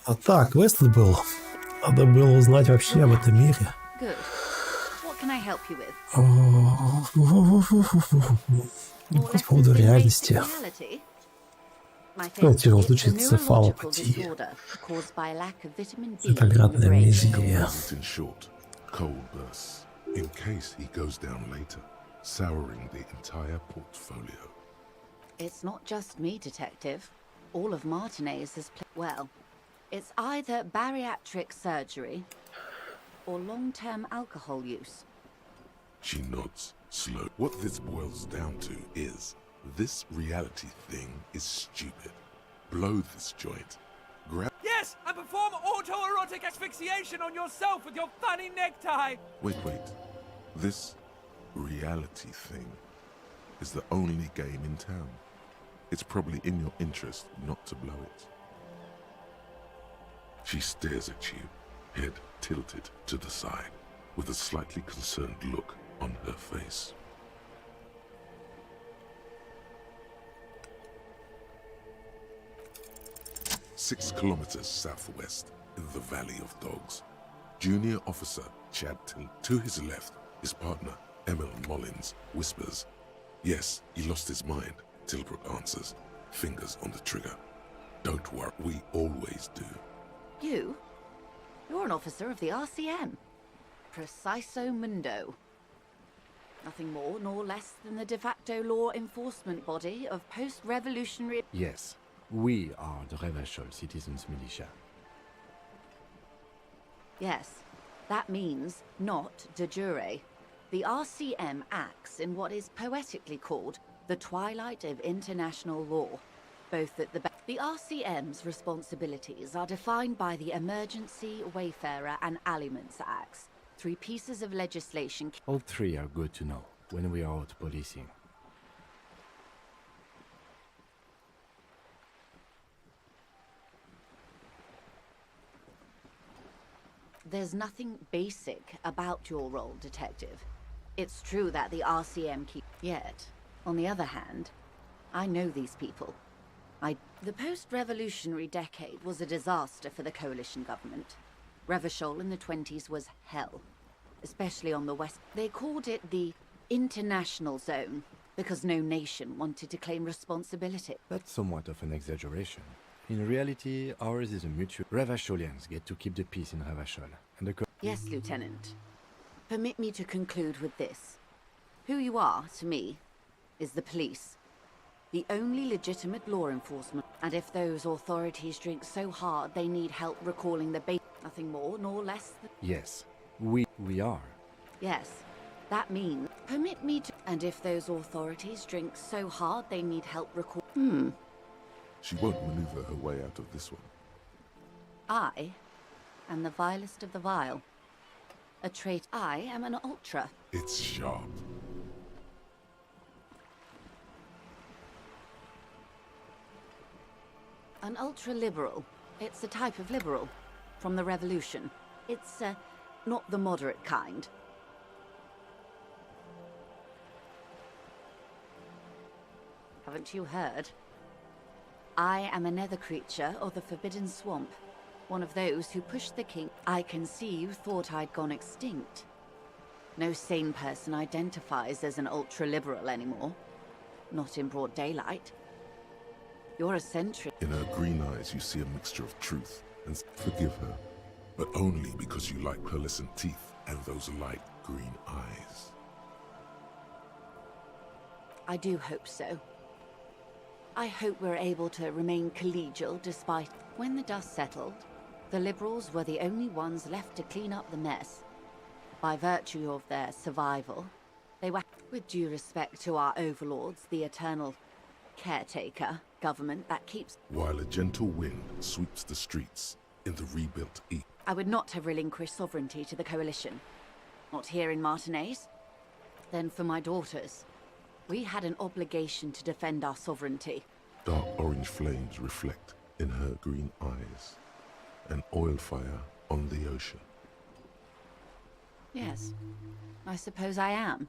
А так, квест был. Надо было узнать вообще об этом мире. По поводу реальности. Ну, тяжело случай цефалопатии. Ретроградная амнезия. In case he goes down later, souring the entire portfolio. It's not just me, Detective. All of Martinez has well, it's either bariatric surgery or long-term alcohol use. She nods, slow. What this boils down to is, this reality thing is stupid. Blow this joint. Yes, and perform autoerotic asphyxiation on yourself with your funny necktie! Wait. This reality thing is the only game in town. It's probably in your interest not to blow it. She stares at you, head tilted to the side, with a slightly concerned look on her face. Six kilometers southwest, in the Valley of Dogs, Junior Officer Chad to his left, his partner, Emil Mullins, whispers, "Yes, he lost his mind," Tilbrook answers, fingers on the trigger. "Don't worry, we always do." You? You're an officer of the RCM. Preciso Mundo. Nothing more nor less than the de facto law enforcement body of post-revolutionary... Yes, we are the Revachol Citizens Militia. Yes, that means not de jure. The RCM acts in what is poetically called the twilight of international law. Both at the RCM's responsibilities are defined by the Emergency, Wayfarer and Aliments Acts, three pieces of legislation. All three are good to know when we are out policing. There's nothing basic about your role, Detective. It's true that the RCM keep... Yet, on the other hand, I know these people. The post-revolutionary decade was a disaster for the coalition government. Revachol in the 20s was hell, especially on the west. They called it the international zone because no nation wanted to claim responsibility. That's somewhat of an exaggeration. In reality, ours is a mutual... Revacholians get to keep the peace in Revachol, and the... Yes, Lieutenant. Permit me to conclude with this. Who you are, to me, is the police. The only legitimate law enforcement. And if those authorities drink so hard they need help recalling the base... Nothing more nor less than... Yes, we are. Yes, that means... Permit me to... And if those authorities drink so hard they need help recall... She won't maneuver her way out of this one. I am the vilest of the vile. A trait. I am an ultra. It's sharp. An ultra-liberal. It's a type of liberal. From the revolution. It's, not the moderate kind. Haven't you heard? I am a nether creature of the Forbidden Swamp. One of those who pushed the king. I can see you thought I'd gone extinct. No sane person identifies as an ultra-liberal anymore. Not in broad daylight. You're a sentry. In her green eyes, you see a mixture of truth and forgive her, but only because you like pearlescent teeth and those light green eyes. I do hope so. I hope we're able to remain collegial despite... When the dust settled, the Liberals were the only ones left to clean up the mess. By virtue of their survival, they were... With due respect to our overlords, the eternal caretaker government that keeps... While a gentle wind sweeps the streets in the rebuilt East. I would not have relinquished sovereignty to the coalition. Not here in Martinez. Then for my daughters. We had an obligation to defend our sovereignty. Dark orange flames reflect in her green eyes. An oil fire on the ocean. Yes, I suppose I am.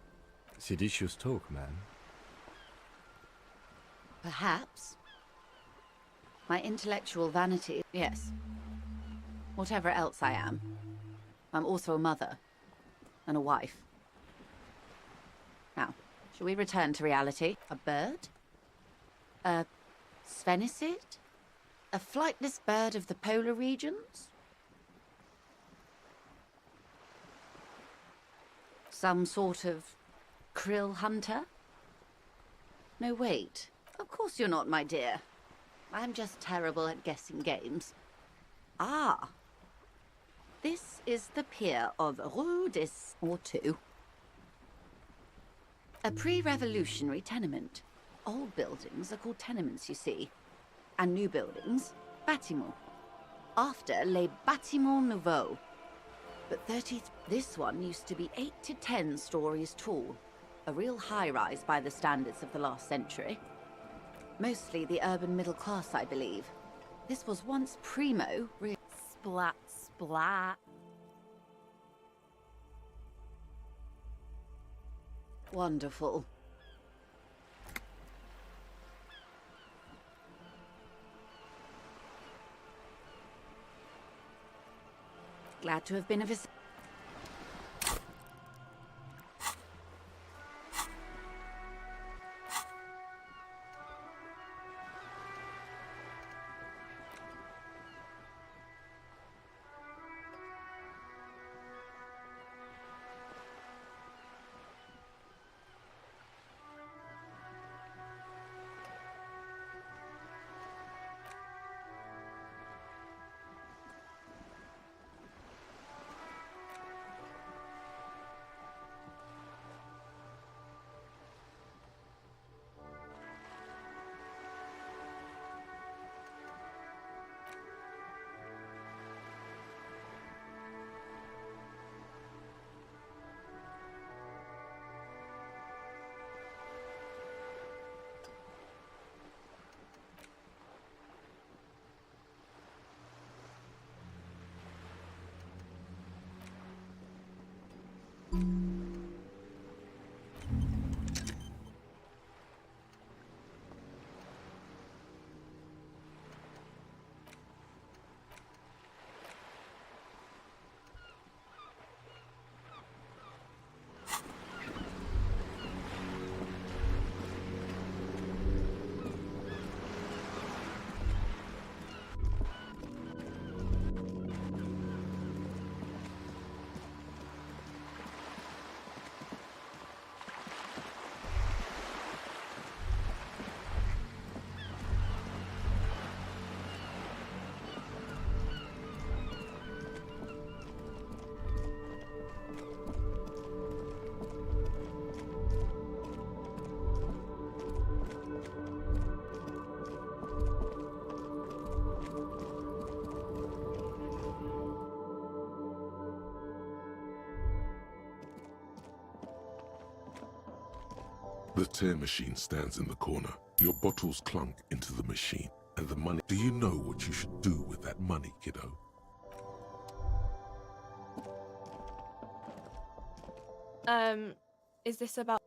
Seditious talk, man. Perhaps. My intellectual vanity, yes. whatever else I am, I'm also a mother and a wife. Now, shall we return to reality? A bird? A sphenicid? A flightless bird of the polar regions? Some sort of krill hunter? No, wait. Of course you're not, my dear. I'm just terrible at guessing games. Ah. This is the pier of Rue des... or two. A pre-revolutionary tenement. Old buildings are called tenements, you see. And new buildings, bâtiments. After les bâtiments nouveaux. But this one used to be 8 to 10 stories tall. A real high-rise by the standards of the last century. Mostly the urban middle class, I believe. This was once primo... Splat, splat. Wonderful. Glad to have been of assistance. The tear machine stands in the corner. Your bottles clunk into the machine, and the money... Do you know what you should do with that money, kiddo? Is this about...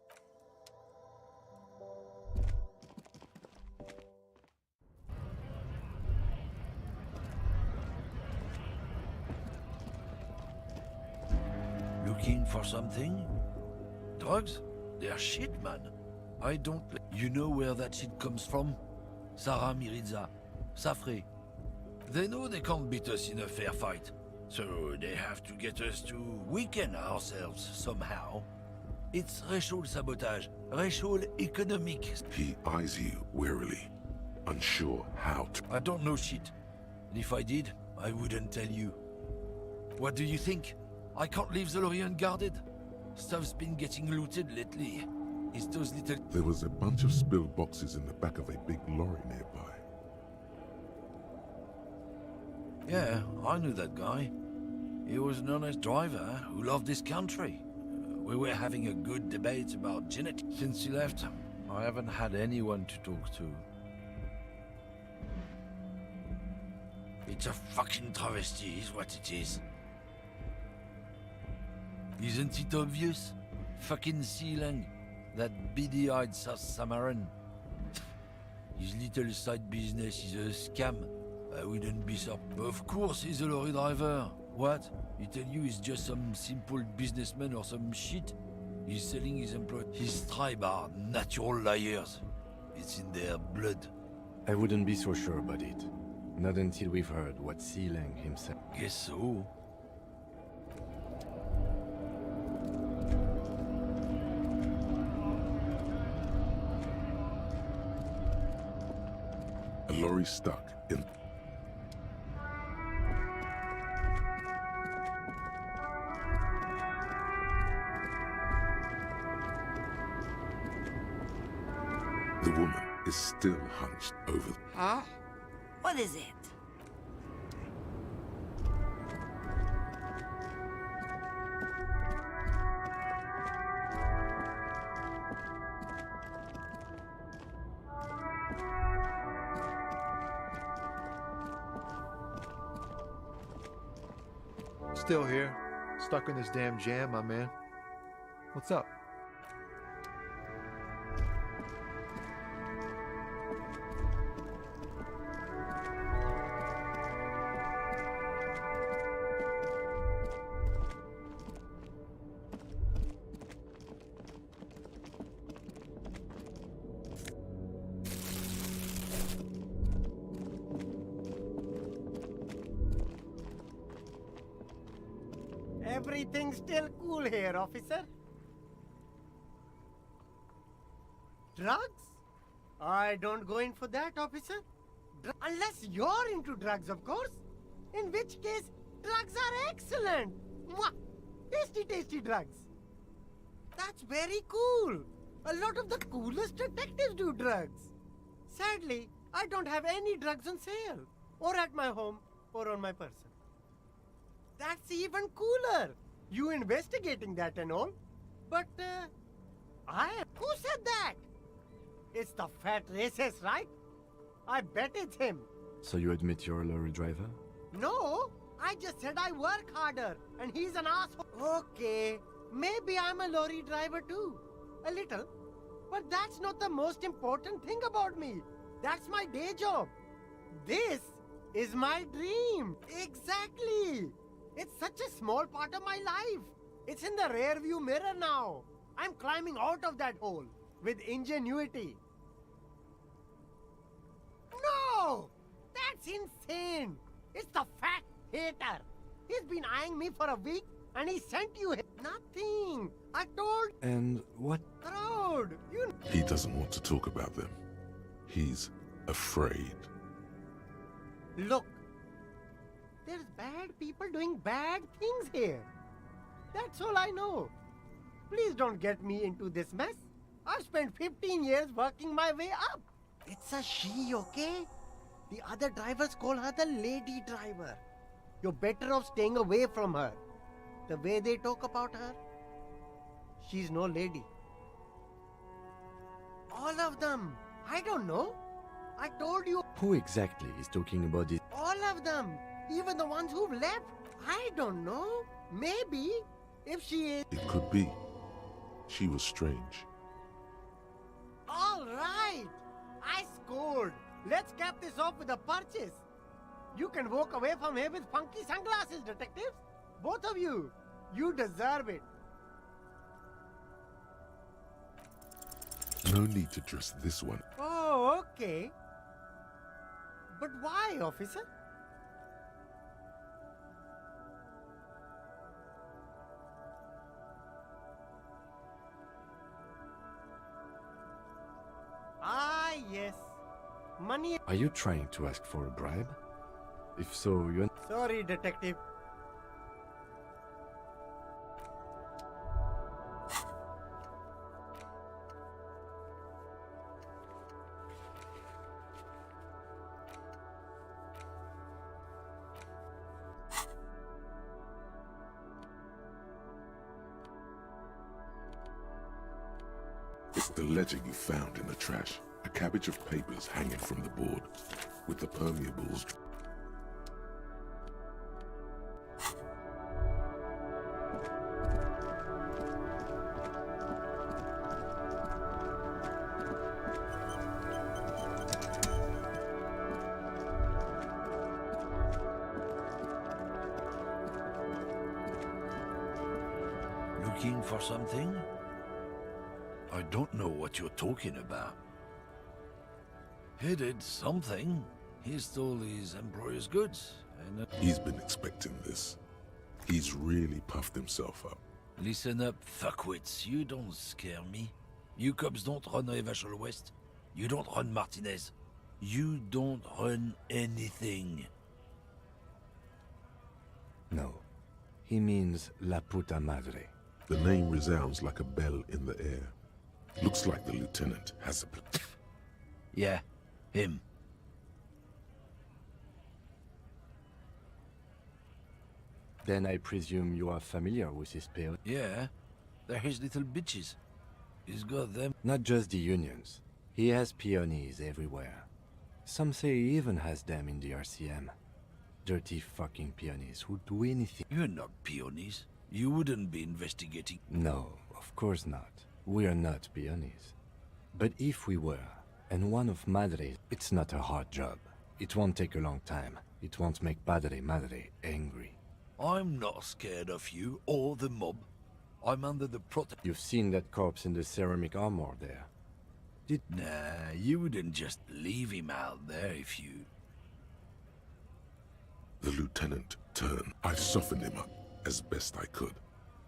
Looking for something? Drugs? They're shit, man. I don't... You know where that shit comes from? Sarah Mirizza. Safre. They know they can't beat us in a fair fight. So they have to get us to weaken ourselves somehow. It's racial sabotage. Racial economic... He eyes you warily, unsure how to... I don't know shit. And if I did, I wouldn't tell you. What do you think? I can't leave the lorry unguarded. Stuff's been getting looted lately. It's those little... There was a bunch of spilled boxes in the back of a big lorry nearby. Yeah, I knew that guy. He was an honest driver who loved this country. We were having a good debate about genetics. Since he left, I haven't had anyone to talk to. It's a fucking travesty is what it is. Isn't it obvious? Fucking Sealang, that beady-eyed South Samaran. His little side business is a scam, I wouldn't be surprised. Of course he's a lorry driver. What? He tell you he's just some simple businessman or some shit? He's selling his employees. His tribe are natural liars. It's in their blood. I wouldn't be so sure about it. Not until we've heard what Sealang himself... Guess so. A lorry stuck in... The woman is still hunched over... Huh? What is it? Still here. Stuck in this damn jam, my man. What's up? Everything's still cool here, officer. Drugs? I don't go in for that, officer. Unless you're into drugs, of course. In which case, drugs are excellent. Mwah! Tasty, tasty drugs. That's very cool. A lot of the coolest detectives do drugs. Sadly, I don't have any drugs on sale. Or at my home, or on my person. That's even cooler. You investigating that and all. But, who said that? It's the fat racist, right? I bet it's him. So you admit you're a lorry driver? No, I just said I work harder, and he's an asshole. Okay, maybe I'm a lorry driver too. A little. But that's not the most important thing about me. That's my day job. This is my dream. Exactly. It's such a small part of my life. It's in the rear view mirror now. I'm climbing out of that hole with ingenuity. No! That's insane! It's the fat hater. He's been eyeing me for a week and he sent you here. Nothing. I told... And what? Road. You... He doesn't want to talk about them. He's afraid. Look. There's bad people doing bad things here. That's all I know. Please don't get me into this mess. I've spent 15 years working my way up. It's a she, okay? The other drivers call her the lady driver. You're better off staying away from her. The way they talk about her, she's no lady. All of them. I don't know. I told you. Who exactly is talking about this? All of them. Even the ones who've left. I don't know. Maybe. If she is... It could be. She was strange. All right. I scored. Let's cap this off with a purchase. You can walk away from here with funky sunglasses, detectives. Both of you. You deserve it. No need to dress this one. Oh, okay. But why, officer? Ah, yes. Money. Are you trying to ask for a bribe? If so, you're... Sorry, detective. It's the ledger you found in the trash. A cabbage of papers hanging from the board, with the permeables. Looking for something? I don't know what you're talking about. He did something. He stole his employer's goods and... He's been expecting this. He's really puffed himself up. Listen up, fuckwits. You don't scare me. You cops don't run Revachol West. You don't run Martinez. You don't run anything. No. He means La Puta Madre. The name resounds like a bell in the air. Looks like the lieutenant has a... Yeah, him. Then I presume you are familiar with his peers? Yeah, they're his little bitches. He's got them. Not just the unions. He has peonies everywhere. Some say he even has them in the RCM. Dirty fucking peonies who'd do anything. You're not peonies. You wouldn't be investigating. No, of course not. We are not peonies. But if we were, and one of Madre's, it's not a hard job. It won't take a long time. It won't make Padre Madre angry. I'm not scared of you or the mob. I'm under the You've seen that corpse in the ceramic armor there. Nah, you wouldn't just leave him out there if you... The lieutenant turned. I softened him up as best I could.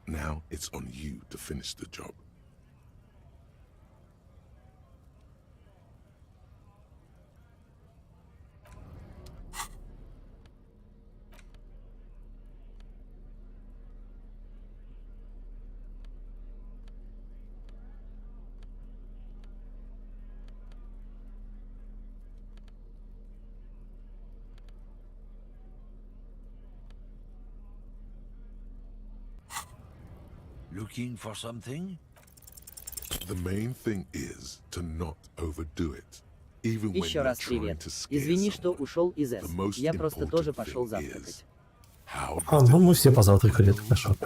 Now it's on you to finish the job. Looking for something? The main thing is to not overdo it. Even when Еще you're раз trying привет. to scare Извини, что someone. ушел из The С. most Я просто тоже important пошел thing завтракать. is how А, ну мы все позавтракали, это хорошо.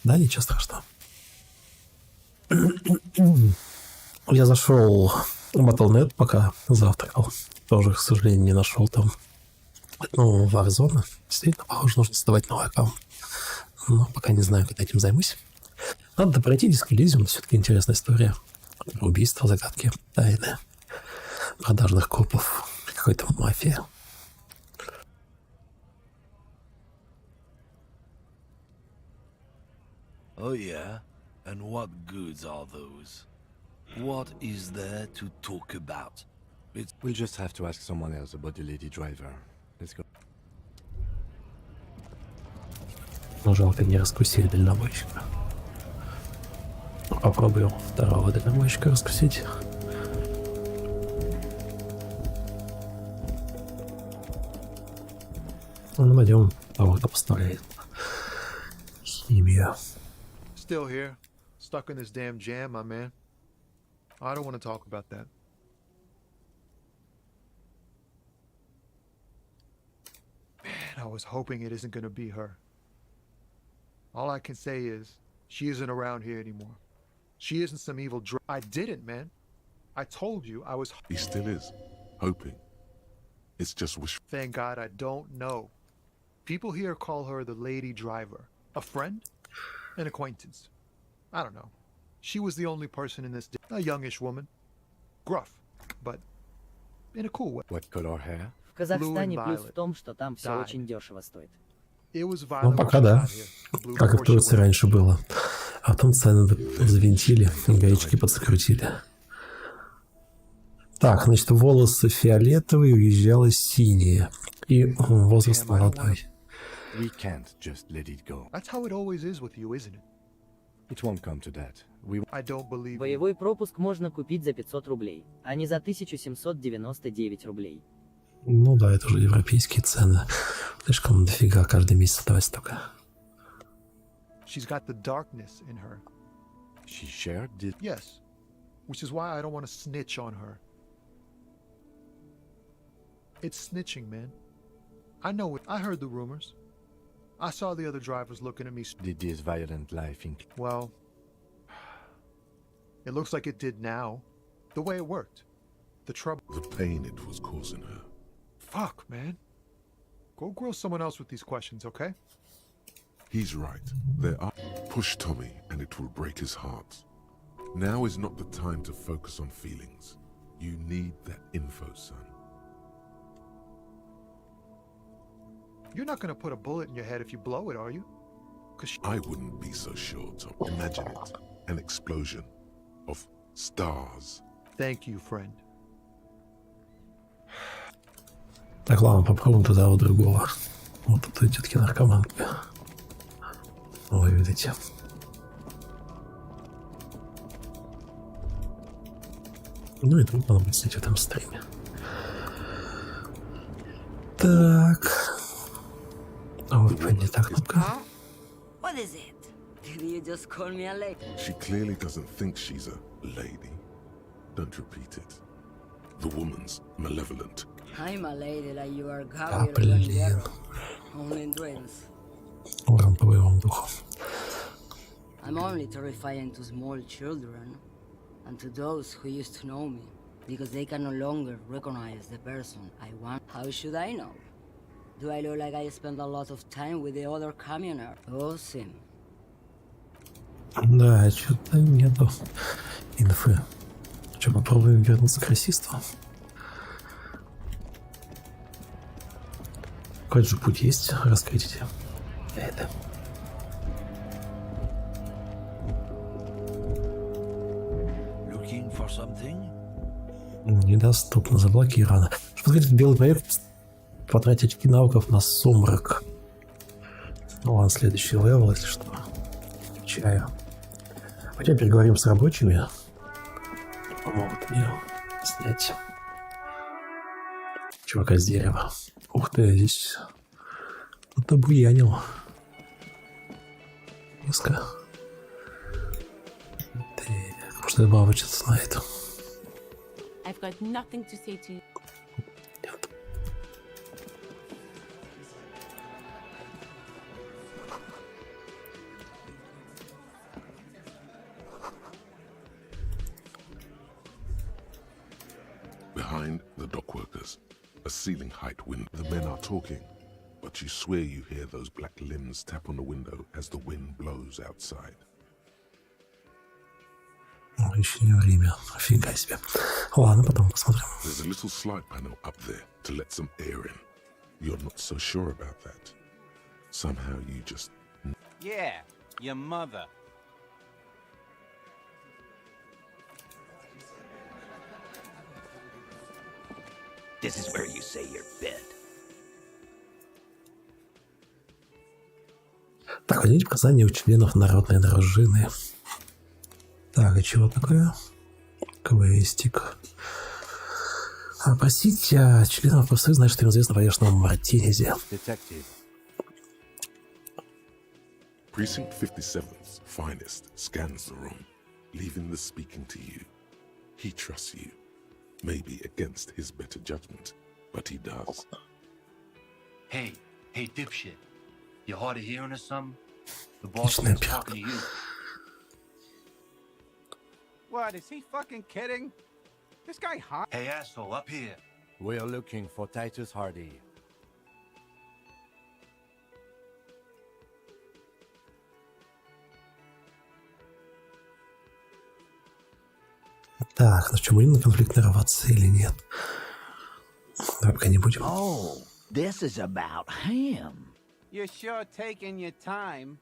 Да, ничего страшного. Я зашел в VraboteNET, пока завтракал. Тоже, к сожалению, не нашел там. Ну, Warzone. Действительно, похоже, нужно создавать новый аккаунт. Но пока не знаю, когда этим займусь. Надо пройти диск Elysium, все-таки интересная история. Убийства, загадки, тайны, продажных копов, какой-то мафия. Oh yeah? And what goods are those? What is there to talk about? We'll just have to ask someone else about the lady driver. Let's go. Но жалко, не раскусили дальнобойщика. Попробую второго дальнобойщика раскусить. Ну, найдем того, кто поставляет химию. Still here, stuck in this damn jam, my man. I don't want to talk about that. Man, I was hoping it isn't going to be her. All I can say is, she isn't around here anymore. She isn't some evil I didn't, man. I told you I was... He still is. Hoping. It's just wish... Thank God I don't know. People here call her the lady driver. A friend? An acquaintance. I don't know. She was the only person in this... A youngish woman. Gruff, but in a cool way. What color hair? В Казахстане плюс в том, что там все Died. очень дешево стоит. It was Ну, violent пока when she да. got here. Blue Как и в before she Турции went. раньше было. А потом цены завинтили, гаечки подзакрутили. Так, значит, волосы фиолетовые, уезжала синие. И возраст молодой. We can't just let it go. That's how it always is with you, isn't it? It won't come to that. We... I don't believe you. Боевой пропуск можно купить за 500 рублей, а не за 1799 рублей. Ну да, это уже европейские цены. Слишком дофига каждый месяц давать столько. She's got the darkness in her. She shared this. Yes. Which is why I don't want to snitch on her. It's snitching, man. I know it. I heard the rumors. I saw the other drivers looking at me. Did this violent life Well, it looks like it did now. The way it worked. The trouble. The pain it was causing her. Fuck, man. Go grill someone else with these questions, okay? He's right. There are... push Tommy and it will break his heart. Now is not the time to focus on feelings. You need that info, son. You're not gonna put a bullet in your head if you blow it, are you? I wouldn't be so sure, Tom. Imagine it. An explosion of stars. Thank you, friend. Так, ладно, попробуем туда у другого. Вот тут эти детки наркоманки. Вы видите. Ну и тут надо быть в этом стриме. Так. Вот, пойди так, ну-ка. What is it? Did you just call me a lady? She clearly doesn't think she's a lady. Don't repeat it. The woman's malevolent. I'm a lady like you are Да, Gabriel блин. only in dreams. Урон по боевому духу. I'm only terrifying to small children and to those who used to know me because they can no longer recognize the person I want. How should I know? Do I look like I spend a lot of time with the other commoner? Oh, Sim. Да, что-то нету инфы. Что, попробуем вернуться к расисту? Какой же путь есть? Раскрыть это. Looking for something? Недоступно, заблокировано. Что говорит белый проект? Потратить очки навыков на сумрак. Ну ладно, следующий левел, если что. Чаю. Пойдем переговорим с рабочими. Помогут мне снять чувака с дерева. Ух ты, здесь кто-то буянил. Низко. Так, что баба что-то знает. I've got nothing to say to you. Нет. Behind the dockworkers, a ceiling height window. The men are talking, but you swear you hear those black limbs tap on the window as the wind blows outside. Еще не время. Офига себе. Ладно, потом посмотрим. There's a little slide panel up there to let some air in. You're not so sure about that. Somehow you just... Yeah, your mother. This is where you say your bed. Так, возьмите показания у членов народной дружины. Так, и чего такое? Квестик. Опросите членов ПСТ, знает, что им известно о повешенном Мартинезе. Precinct 57's finest scans the room, leaving the speaking to you. He trusts you. Maybe against his better judgment, but he does. Hey, dipshit. You hard of hearing or something? The boss is talking to you. What, is he fucking kidding? This guy hot. Hey, asshole, up here. We're looking for Titus Hardy. Так, ну что, будем на конфликт нарываться или нет? Давай пока не будем. Oh, this is about him. You're sure taking your time.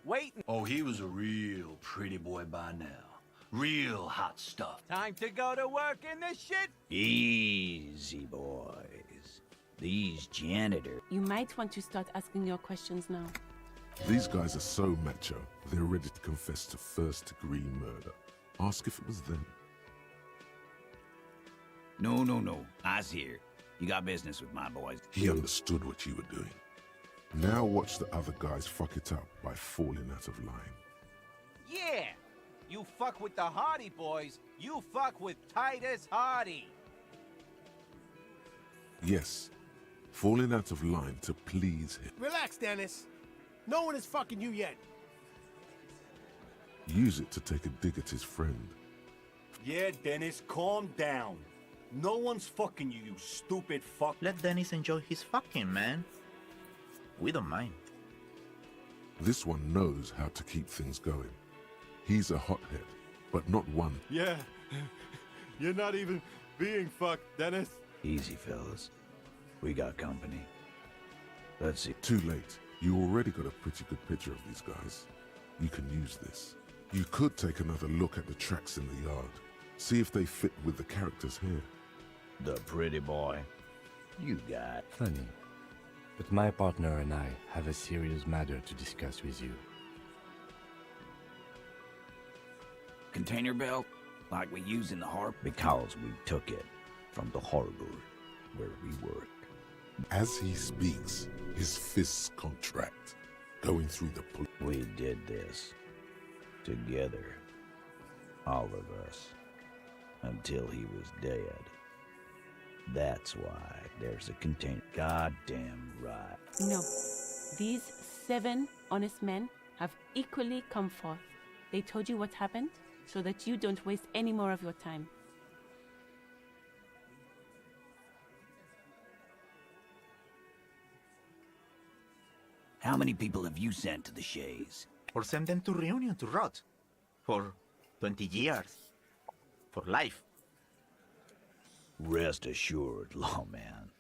Waiting. Oh, he was a real pretty boy by now. Real hot stuff. Time to go to work in this shit. Easy, boys. These janitors. You might want to start asking your questions now. These guys are so macho, they're ready to confess to first-degree murder. Ask if it was them. No. I's here. You got business with my boys. He understood what you were doing. Now watch the other guys fuck it up by falling out of line. Yeah. You fuck with the Hardy boys, you fuck with Titus Hardy. Yes, falling out of line to please him. Relax, Dennis. No one is fucking you yet. Use it to take a dig at his friend. Yeah, Dennis, calm down. No one's fucking you, you stupid fuck. Let Dennis enjoy his fucking, man. We don't mind. This one knows how to keep things going. He's a hothead, but not one. Yeah, you're not even being fucked, Dennis. Easy, fellas. We got company. Let's see. Too late. You already got a pretty good picture of these guys. You can use this. You could take another look at the tracks in the yard. See if they fit with the characters here. The pretty boy. You got. Funny. But my partner and I have a serious matter to discuss with you. Container belt? Like we use in the harbor? Because we took it from the harbor where we work. As he speaks, his fists contract, going through the We did this together, all of us, until he was dead. That's why there's a container. Goddamn right. No. These 7 honest men have equally come forth. They told you what happened so that you don't waste any more of your time. How many people have you sent to the Shays? Or send them to Reunion to rot. For 20 years. For life. Rest assured, lawman.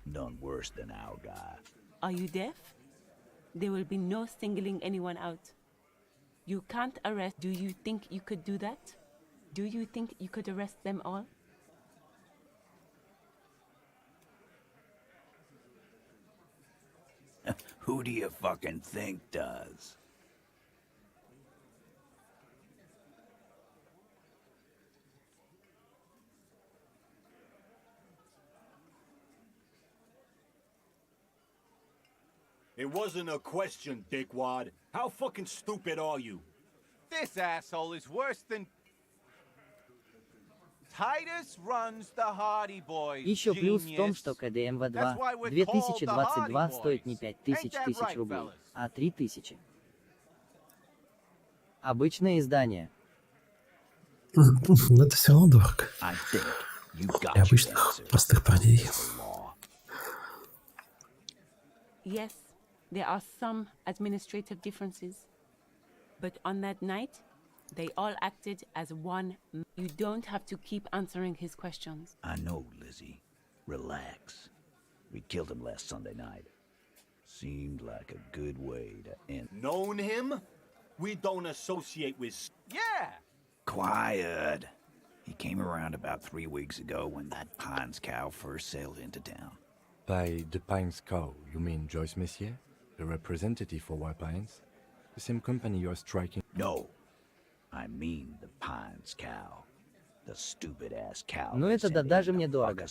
None worse than our guy. Are you deaf? There will be no singling anyone out. You can't arrest. Do you think you could do that? Do you think you could arrest them all? Who do you fucking think does? It wasn't a question, dickwad. How fucking stupid are you? This asshole is worse than... Titus runs the Hardy Boys. Еще плюс в том, что КДМВ2 2022 стоит не 5000 рублей, а 3000. Обычное издание. Но это все равно дорого. Для обычных простых парней. Yes, there are some administrative differences. But on that night, they all acted as one. You don't have to keep answering his questions. I know, Lizzie. Relax. We killed him last Sunday night. Seemed like a good way to end. Known him? We don't associate with... Yeah! Quiet. He came around about 3 weeks ago when that Pines cow first sailed into town. By the Pines cow, you mean Joyce Messier? The representative for White Pines? The same company you're striking? No. I mean the Pines cow. The stupid ass cow. Ну это да даже мне дорого.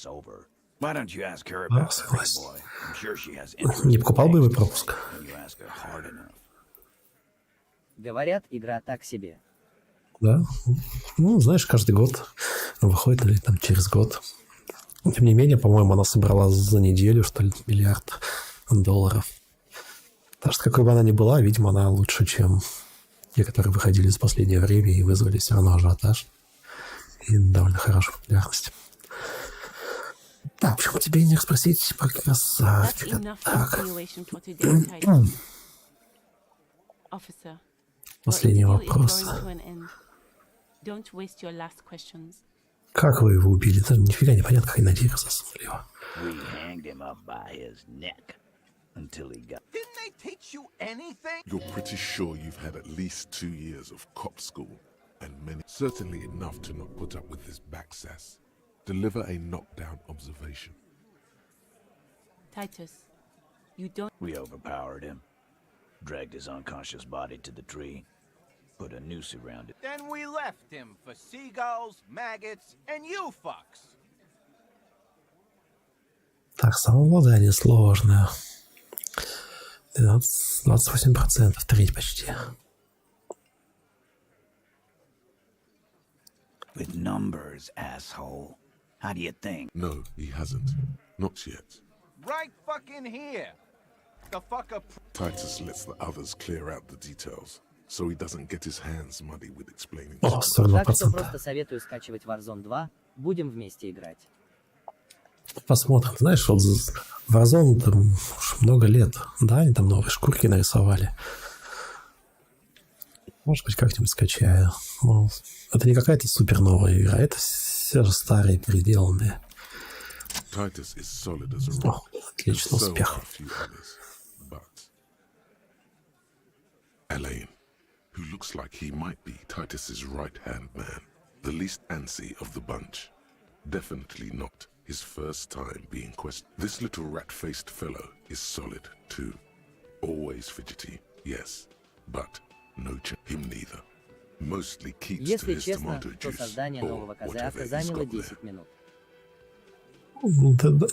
Why don't you ask her about the pretty boy? I'm sure she has interest. Не покупал бы его пропуск. When you ask her hard enough. Говорят, игра так себе. Да. Ну, знаешь, каждый год выходит, или там через год. Тем не менее, по-моему, она собрала за неделю, что ли, $1 миллиард. Так что, какой бы она ни была, видимо, она лучше, чем те, которые выходили за последнее время и вызвали все равно ажиотаж. И довольно хорошую популярность. Так, почему тебе не спросить про красавчика? Так. Последний вопрос. Как вы его убили? Да нифига непонятно, как они на дерево засунули его. Didn't they teach you anything? You're pretty sure you've had at least 2 years of cop school, and certainly enough to not put up with this backsass. Deliver a knockdown observation. Titus, you don't... We overpowered him, dragged his unconscious body to the tree, put a noose around it. Then we left him for seagulls, maggots, and you fucks. Так, самообладание сложное. 28%, треть почти. With numbers, asshole. How do you think? No, he hasn't. Not yet. Right fucking here. The fucker... Titus lets the others clear out the details, so he doesn't get his hands muddy with explaining. О, 42%. Так что просто советую скачивать Warzone 2. Будем вместе играть. Посмотрим. Знаешь, вот Warzone там уж много лет. Да, они там новые шкурки нарисовали. Может быть, как-нибудь скачаю. Ну, это не какая-то супер новая игра, это все же старые, переделанные. Titus is solid as a О, rock. отлично, and so успех. are a few others. But Elaine, who looks like he might be Titus's right-hand man, the least antsy of the bunch. Definitely not his first time being questioned. This little rat-faced fellow is solid too. Always fidgety, yes, but no him neither. Mostly keeps to Если his честно, tomato то juice создание or нового whatever казака he's заняло got there. 10 минут.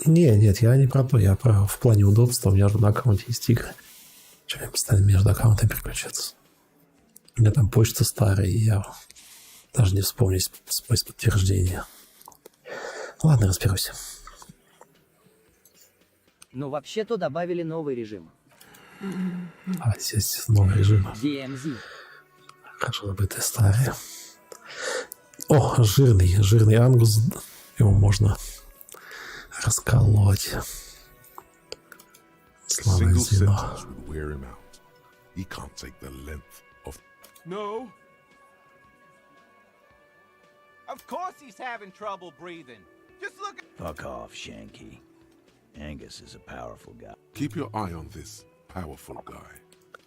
Нет, я не про то, я про в плане удобства. У меня же на аккаунте есть игры. Чем я постоянно между аккаунтами переключаться? У меня там почта старая, и я даже не вспомню способ подтверждения. Ладно, разберусь. Но вообще-то добавили новый режим. А здесь новый режим. DMZ. Хорошо забытые старые. О, жирный ангус. Его можно расколоть. Слабое Single звено. sentence would wear him out. He can't take the length of. No. Of course he's having trouble breathing. Just look at. Fuck off, Shanky. Angus is a powerful guy. Keep your eye on this powerful guy.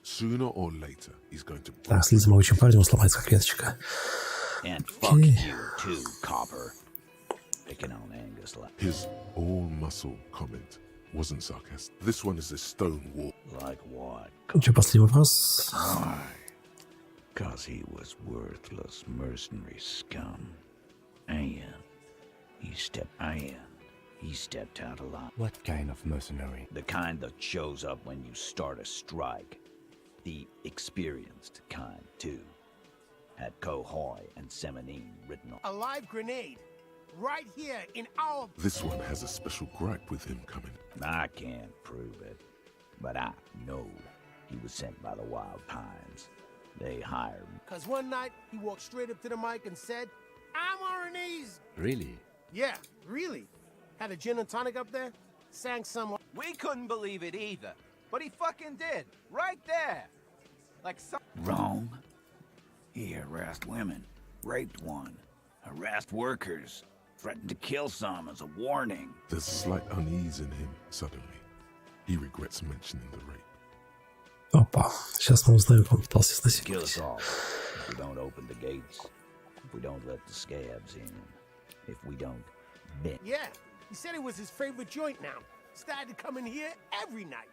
Sooner or later, he's going to. Так, следите за могучим парнем, сломается как веточка. And fuck you too, copper. Picking on Angus like. His all-muscle comment wasn't sarcastic. This one is a stone wall. Like what? Что, последний вопрос? Why? Cause he was worthless mercenary scum. And he stepped out a lot. What kind of mercenary? The kind that shows up when you start a strike. The experienced kind, too. Had Kohoy and Semenine written on. A live grenade. Right here in our... This one has a special gripe with him coming. I can't prove it, but I know he was sent by the Wild Pines. They hired him. Because one night, he walked straight up to the mic and said, I'm RNA's... Really? Yeah, really. Had a gin and tonic up there, sang some... We couldn't believe it either, but he fucking did, right there. Like some. Wrong. He harassed women, raped one, harassed workers, threatened to kill some as a warning. There's slight unease in him suddenly. He regrets mentioning the rape. Опа, сейчас мы узнаем, как он пытался Kill изнасиловать. us all if we don't open the gates, if we don't let the scabs in, if we don't bend. Yeah, he said it was his favorite joint now. Started to come in here every night.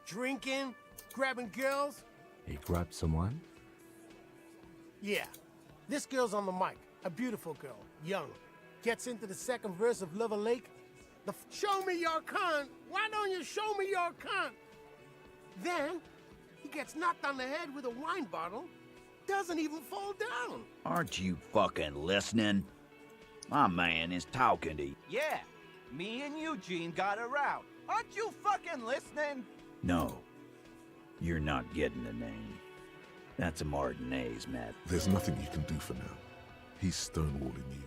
Drinking, grabbing girls. He grabbed someone? Yeah, this girl's on the mic. A beautiful girl, young. Gets into the second verse of Lover Lake. Show me your cunt. Why don't you show me your cunt? Then he gets knocked on the head with a wine bottle. Doesn't even fall down. Aren't you fucking listening? My man is talking to you. Yeah, me and Eugene got around. Aren't you fucking listening? No, you're not getting the name. That's a Martinez, Matt. There's nothing you can do for now. He's stonewalling you.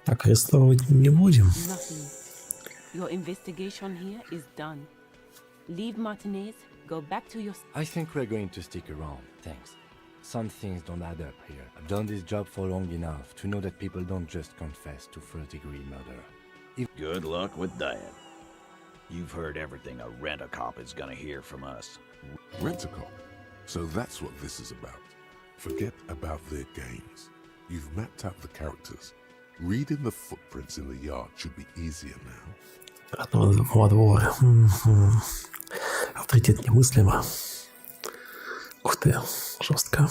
Так, арестовывать не будем. Nothing. Your investigation here is done. Leave Martinez, go back to your... I think we're going to stick around, thanks. Some things don't add up here. I've done this job for long enough to know that people don't just confess to first-degree murder. Good luck with that. You've heard everything a rent-a-cop is gonna hear from us. Rent-a-cop? So that's what this is about. Forget about their games. You've mapped out the characters. Reading the footprints in the yard should be easier now. Во двор. Авторитет немыслимо. Ух ты, жестко.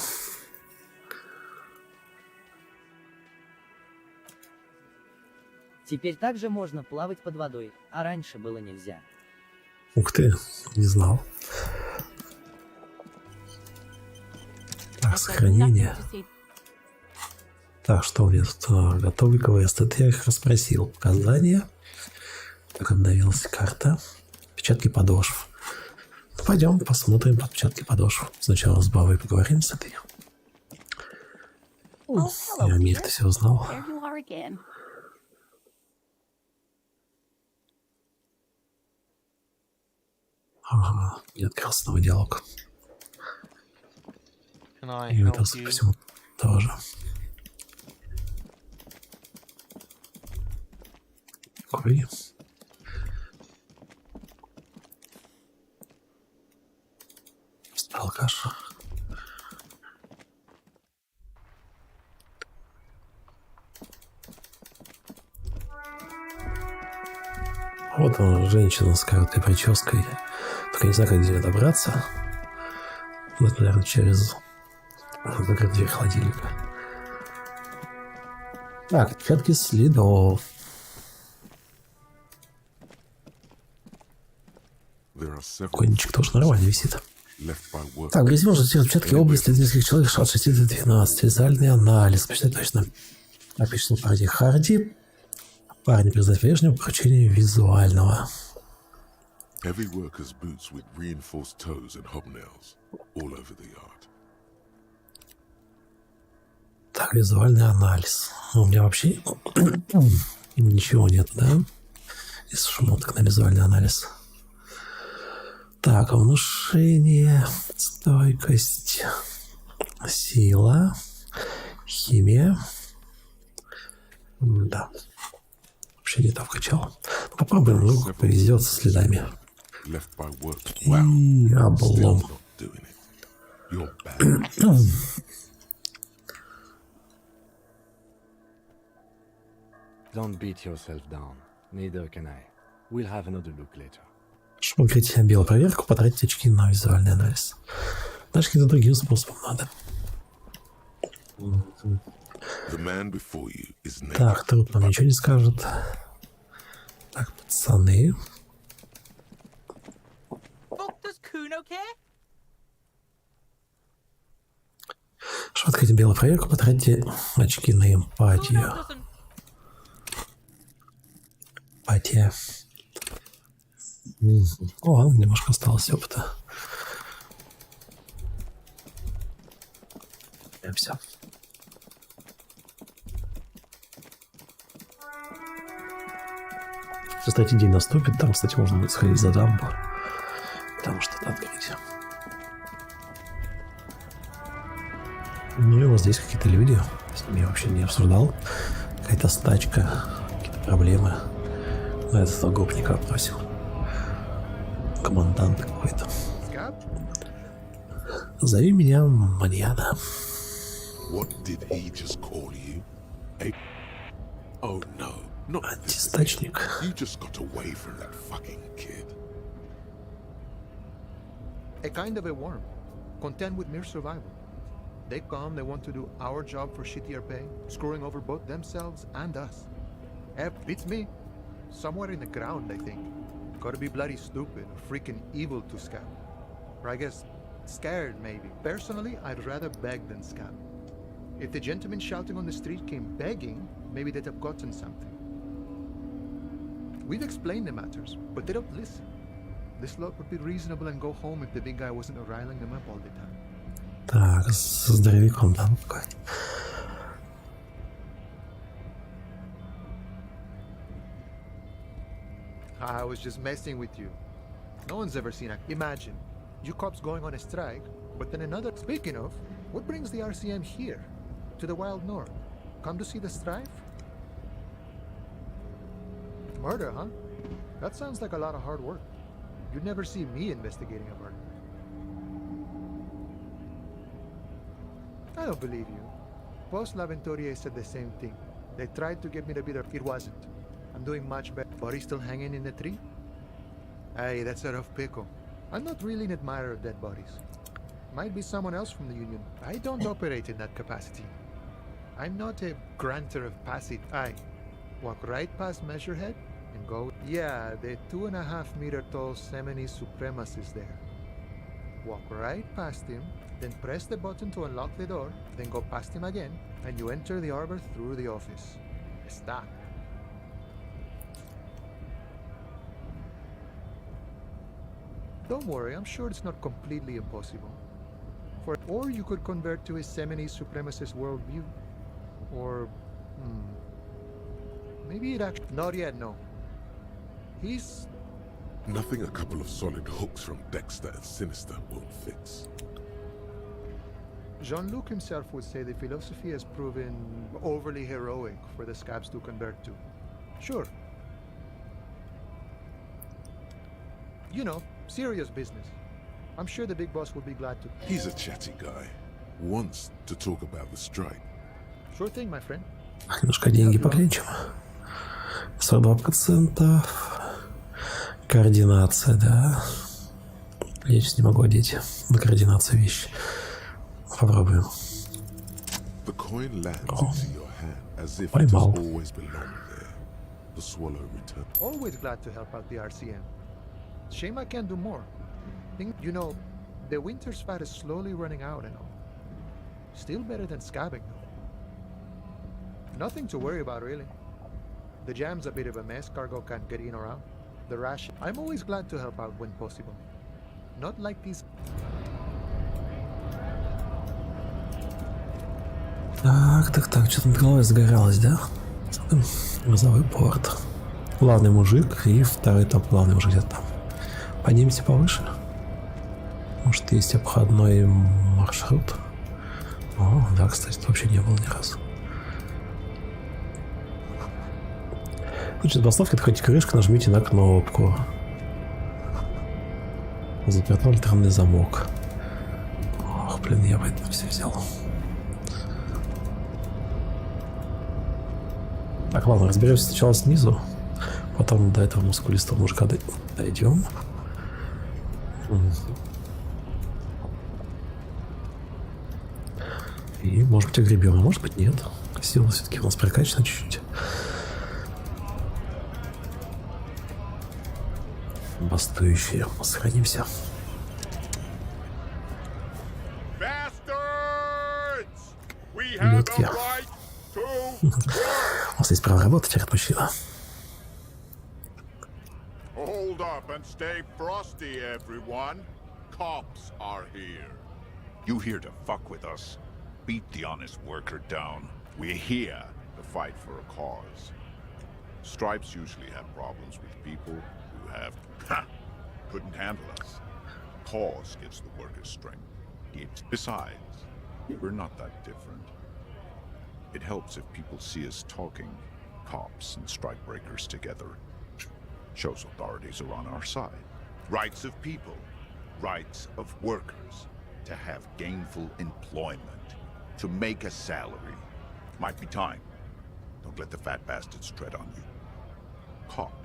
Теперь также можно плавать под водой, а раньше было нельзя. Ух ты, не знал. Так, сохранение. Так, что у меня тут? Готовый квест. Это я их расспросил. Указания. Как обновилась карта. Отпечатки подошв. Ну, пойдем посмотрим отпечатки подошв. Сначала с Бавой поговорим с этой. Я мир-то все узнал. Ага, не открылся новый диалог. И это, судя по всему, тоже. Ой. Алкаш. Вот он, женщина с короткой прической. Только не знаю, как до нее добраться. Вот, наверное, через закрыть дверь холодильника. Так, отпечатки следов. Кончик тоже нормально висит. Так, в грязи можно сделать отпечатки области для нескольких человек от 6 до 12. Визуальный анализ. Почитать точно. Описан парни Харди. Парни признать прежнего поручения визуального. Heavy workers' boots with reinforced toes and hobnails all over the yard. Так, визуальный анализ. У меня вообще ничего нет, да? Из шмоток на визуальный анализ. Так, внушение, стойкость, сила, химия. Да. Вообще не так вкачал. Попробуем, вдруг повезет со следами. И облом. Don't beat yourself down. Neither can I. We'll have another look later. Чтобы открыть белую проверку, потратить очки на визуальный анализ. Даже каким-то другим способом надо. Так, труп нам ничего не скажет. Так, пацаны. Чтобы открыть белую проверку, потратите очки на эмпатию. Эмпатия. О, немножко осталось опыта. И все. Сейчас третий день наступит, там, кстати, можно будет сходить за дамбу, потому что это открытие. Ну и вот здесь какие-то люди, с ними я вообще не обсуждал. Какая-то стачка, какие-то проблемы. Но это этого гопника бросил. Командант какой-то. Зови меня Маньяна. Антистачник. A kind of a worm, content with mere survival. They come, they want to do our job for shittier pay, screwing over both themselves and us. Beats me. Somewhere in the ground, I think. Gotta be bloody stupid or freaking evil to scab. Or I guess scared, maybe. Personally, I'd rather beg than scab. If the gentleman shouting on the street came begging, maybe they'd have gotten something. We've explained the matters, but they don't listen. This lot would be reasonable and go home if the big guy wasn't riling them up all the time. Так, с здоровяком там какой. I was just messing with you. No one's ever seen a... Imagine, you cops going on a strike, but then another... Speaking of, what brings the RCM here? To the wild north? Come to see the strife? Murder, huh? That sounds like a lot of hard work. You'd never see me investigating a murder. I don't believe you. Post-Laventoria said the same thing. They tried to get me to be there. It wasn't. I'm doing much better. Body still hanging in the tree? Hey, that's a rough pickle. I'm not really an admirer of dead bodies. Might be someone else from the Union. I don't operate in that capacity. I'm not a granter of passage. I walk right past Measurehead and go... Yeah, the 2.5-meter tall Semini supremacist there. Walk right past him, then press the button to unlock the door, then go past him again, and you enter the arbor through the office. Está. Don't worry, I'm sure it's not completely impossible. Or you could convert to his Semini supremacist worldview. Or... maybe it actually... Not yet, no. He's Nothing a couple of solid hooks from Dexter and Sinister won't fix. Jean-Luc himself would say the philosophy has proven overly heroic for the scabs to convert to. Sure. You know, serious business. I'm sure the big boss would be glad to. He's a chatty guy. Wants to talk about the strike. Sure thing, my friend. Немножко деньги поглянем. 42%. Координация, да. Я сейчас не могу одеть. На координацию вещи. Попробуем. The coin lands into your hand as if it Поймал. has always belonged there. The swallow returned. Always glad to help out the RCM. Shame I can't do more. You know, the winter's fat is slowly running out and all. Still better than scabbing though. Nothing to worry about really. The jam's a bit of a mess, cargo can't get in or out. The ration. I'm always glad to help out when possible. Not like these. Так, что-то над головой загоралось, да? Грузовой порт. Главный мужик и второй топ главный мужик где-то там. Поднимемся повыше. Может, есть обходной маршрут? О, да, кстати, тут вообще не было ни разу. Значит, поставки, отходите крышку, нажмите на кнопку. Заперта электронный замок. Ох, блин, я бы это все взял. Так, ладно, разберемся сначала снизу, потом до этого мускулистого мужика дойдем. И, может быть, огребем, а может быть, нет. Сила все-таки у нас прокачана чуть-чуть. Бастующие. Сохранимся. Людки. У нас есть право работать, говорит мужчина. Hold up and stay frosty, everyone. Cops are here. You here to fuck with us? Beat the honest worker down. We're here To fight for a cause. Stripes usually have problems with people who have couldn't handle us. Cause gives the workers strength. Besides, we're not that different. It helps if people see us talking, cops and strikebreakers together. Shows authorities are on our side. Rights of people, rights of workers, to have gainful employment, to make a salary. Might be time. Don't let the fat bastards tread on you.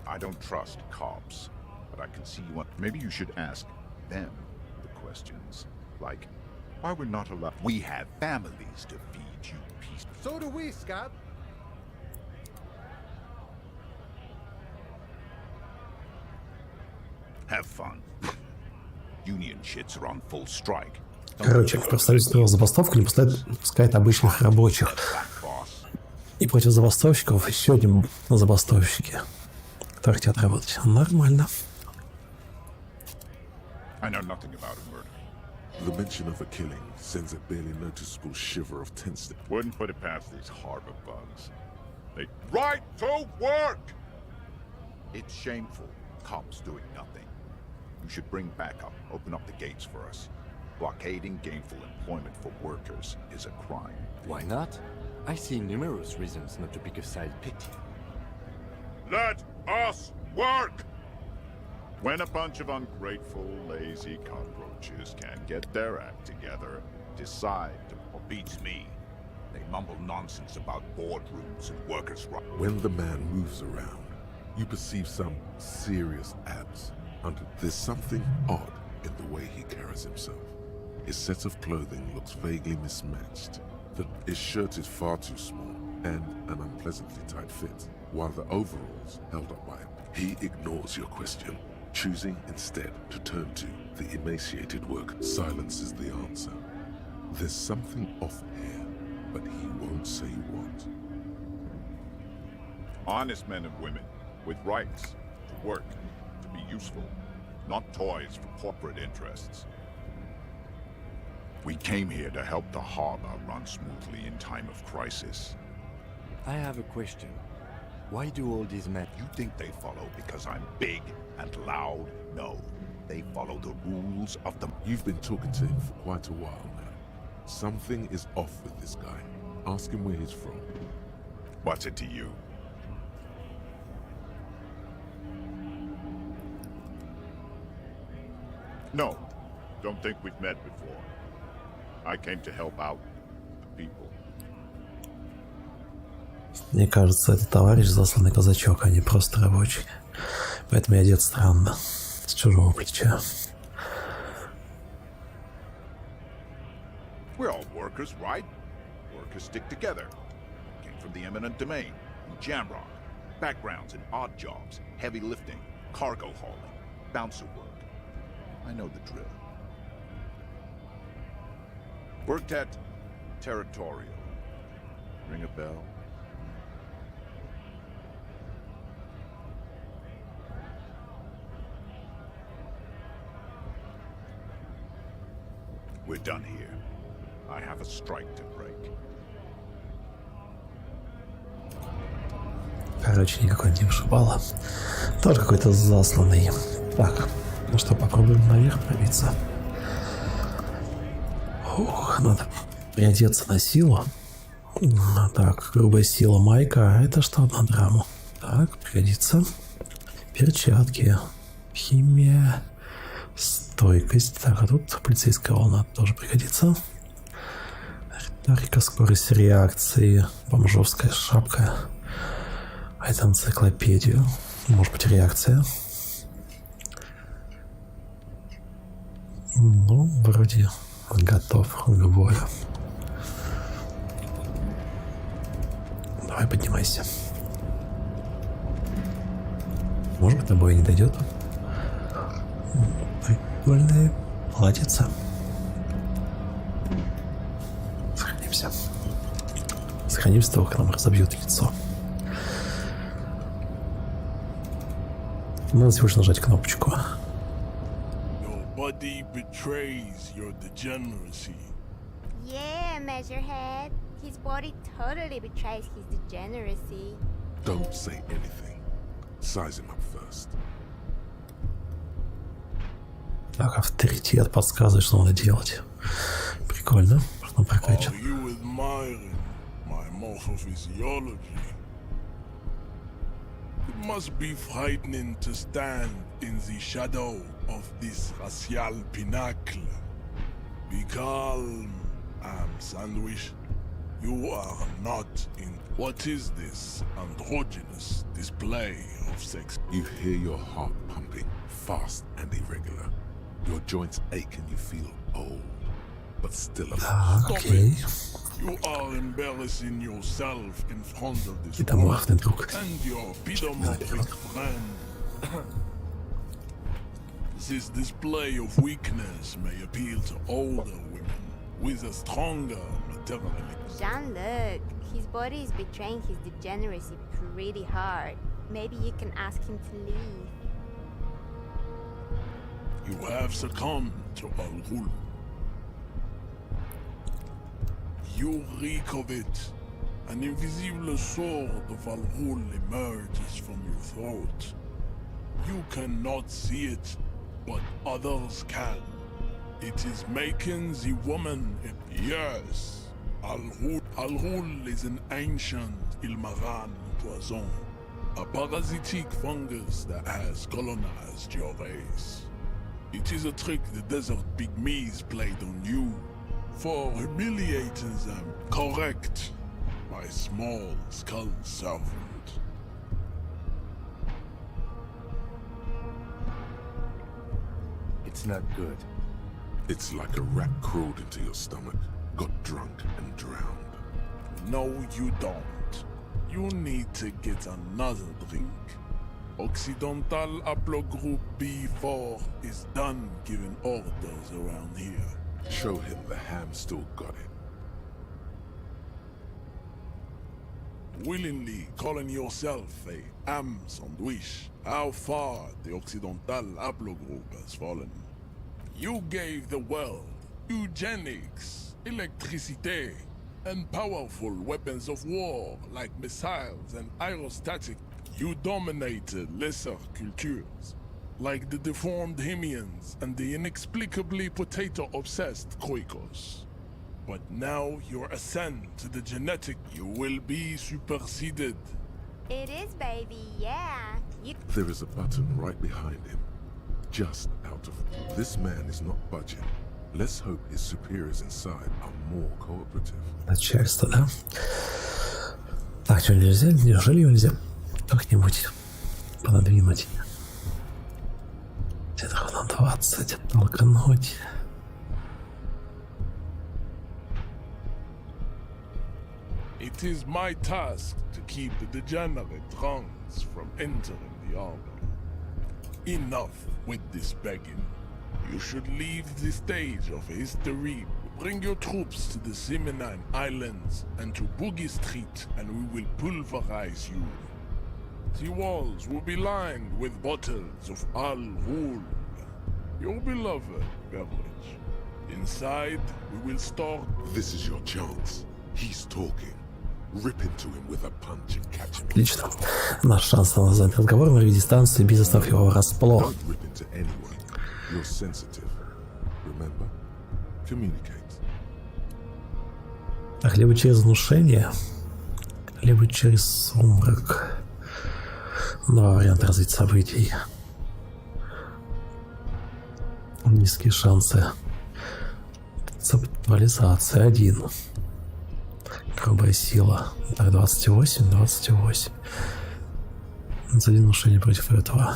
I don't trust cops, but I can see you want. Maybe you should ask them the questions, like why we're not allowed. We have families to feed, you piece. So do we, Scab. Have fun. Union shits are on full strike. Короче, правительство забастовку не пускает обычных рабочих. И против забастовщиков еще один забастовщики, которые хотят работать. Нормально. I know nothing about a murder. The mention of a killing sends a barely noticeable shiver of tenseness. Wouldn't put it past these harbor bugs. They right to work. It's shameful. Cops doing nothing. You should bring backup. Open up the gates for us. Blockading gainful employment for workers is a crime. Why not? I see numerous reasons not to pick a side pity. Let us work! When a bunch of ungrateful, lazy cockroaches can't get their act together, decide to beats me. They mumble nonsense about boardrooms and workers' rights. When the man moves around, you perceive some serious abs. There's something odd in the way he carries himself. His set of clothing looks vaguely mismatched. His shirt is far too small and an unpleasantly tight fit, while the overalls held up by him. He ignores your question, choosing instead to turn to the emaciated worker. Silence is the answer. There's something off here, but he won't say what. Honest men and women with rights to work, to be useful, not toys for corporate interests. We came here to help the harbor run smoothly in time of crisis. I have a question. Why do all these men? You think they follow because I'm big and loud? No. They follow the rules of the... You've been talking to him for quite a while now. Something is off with this guy. Ask him where he's from. What's it to you? No. Don't think we've met before. I came to help out the people. Мне кажется, это товарищ засланный казачок, а не просто рабочий. Поэтому я одет странно, с чужого плеча. We're all workers, right? Workers stick together. Came from the eminent domain, in Jamrock. Backgrounds in odd jobs, heavy lifting, cargo hauling, bouncer work. I know the drill. Worked at Territorial. Ring a bell? We're done here. I have a strike to break. Короче, никакой не вышибало. Тоже какой-то засланный. Так, ну что, попробуем наверх пробиться. Ух, надо приодеться на силу. Так, грубая сила майка. Это что, на драму? Так, пригодится. Перчатки. Химия. Стойкость. Так, а тут полицейская волна тоже пригодится. Риторика, скорость реакции. Бомжовская шапка. А это энциклопедию. Может быть, реакция. Ну, вроде готов к бою. Давай, поднимайся. Может быть, до боя не дойдет. Прикольные платьица. Сохранимся. Сохранимся, того, к нам разобьют лицо. Надо всего лишь нажать кнопочку. Nobody betrays your degeneracy. Yeah, Measurehead. His body totally betrays his degeneracy. Don't say anything. Size him up first. Так, авторитет подсказывает, что надо делать. Прикольно. Можно прокачать. Are you admiring my morphophysiology? It must be frightening to stand in the shadow of this racial pinnacle. Be calm, Sandwich. You are not in... What is this androgynous display of sex? You hear your heart pumping, fast and irregular. Your joints ache and you feel old, but still alive. Stop it! You are embarrassing yourself in front of this world and your pedomorphic friend. This display of weakness may appeal to older women with a stronger maternal. Jean-Luc, his body is betraying his degeneracy pretty hard. Maybe you can ask him to leave. You have succumbed to Al-Ghul. You reek of it. An invisible sword of Al-Ghul emerges from your throat. You cannot see it, but others can. It is making the woman... Yes, Al-Ghul is an ancient Ilmaran poison. A parasitic fungus that has colonized your race. It is a trick the desert pygmies played on you for humiliating them. Correct, my small skull servant. It's not good. It's like a rat crawled into your stomach, got drunk and drowned. No, you don't. You need to get another drink. Occidental Haplogroup B4 is done giving orders around here. Show him the ham still got it. Willingly calling yourself a ham sandwich, how far the Occidental Haplogroup has fallen. You gave the world eugenics, electricité, and powerful weapons of war like missiles and aerostatic. You dominated lesser cultures, like the deformed Hemians and the inexplicably potato-obsessed Khoikos. But now your ascent to the genetic, you will be superseded. It is, baby, yeah. There is a button right behind him, just out of it. This man is not budging. Let's hope his superiors inside are more cooperative. Начальство, да? Так, что нельзя? Неужели его нельзя как-нибудь пододвинуть? Где-то на 20 оттолкнуть. It is my task to keep the degenerate drunks from entering the army. Enough with this begging. You should leave the stage of history. Bring your troops to the Simenine Islands and to Boogie Street, and we will pulverize you. The walls will be lined with bottles of Al Ghul, your beloved beverage. Inside, we will store... This is your chance. He's talking. Rip into him with a punch and catch him. Отлично. Наш шанс на занять разговор на дистанции без оставь его врасплох. Don't rip into anyone. You're sensitive. Remember? Communicate. Так, либо через внушение, либо через сумрак. Два варианта развития событий. Низкие шансы. Концептуализация 1. Грубая сила. Так, 28, 28. За внушение против этого.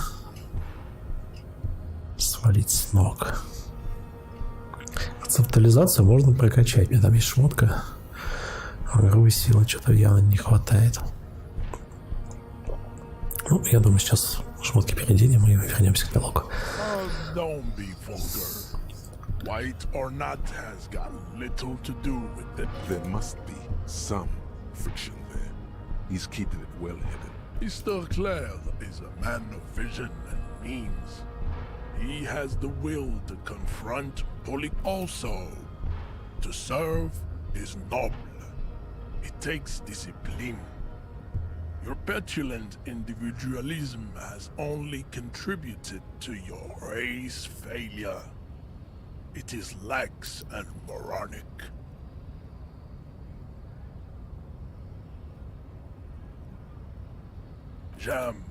Свалить с ног. Концептуализацию можно прокачать. У меня там есть шмотка. Грубой силы что-то явно не хватает. Ну, я думаю, сейчас шмотки переоденем и вернемся к диалогу. Don't be vulgar. White or not has got little to do with it. There must be some friction there. He's keeping it well hidden. Mr. Clare is a man of vision and means. He has the will to confront also. To serve is noble. It takes discipline. Your petulant individualism has only contributed to your race failure. It is lax and moronic. Jam.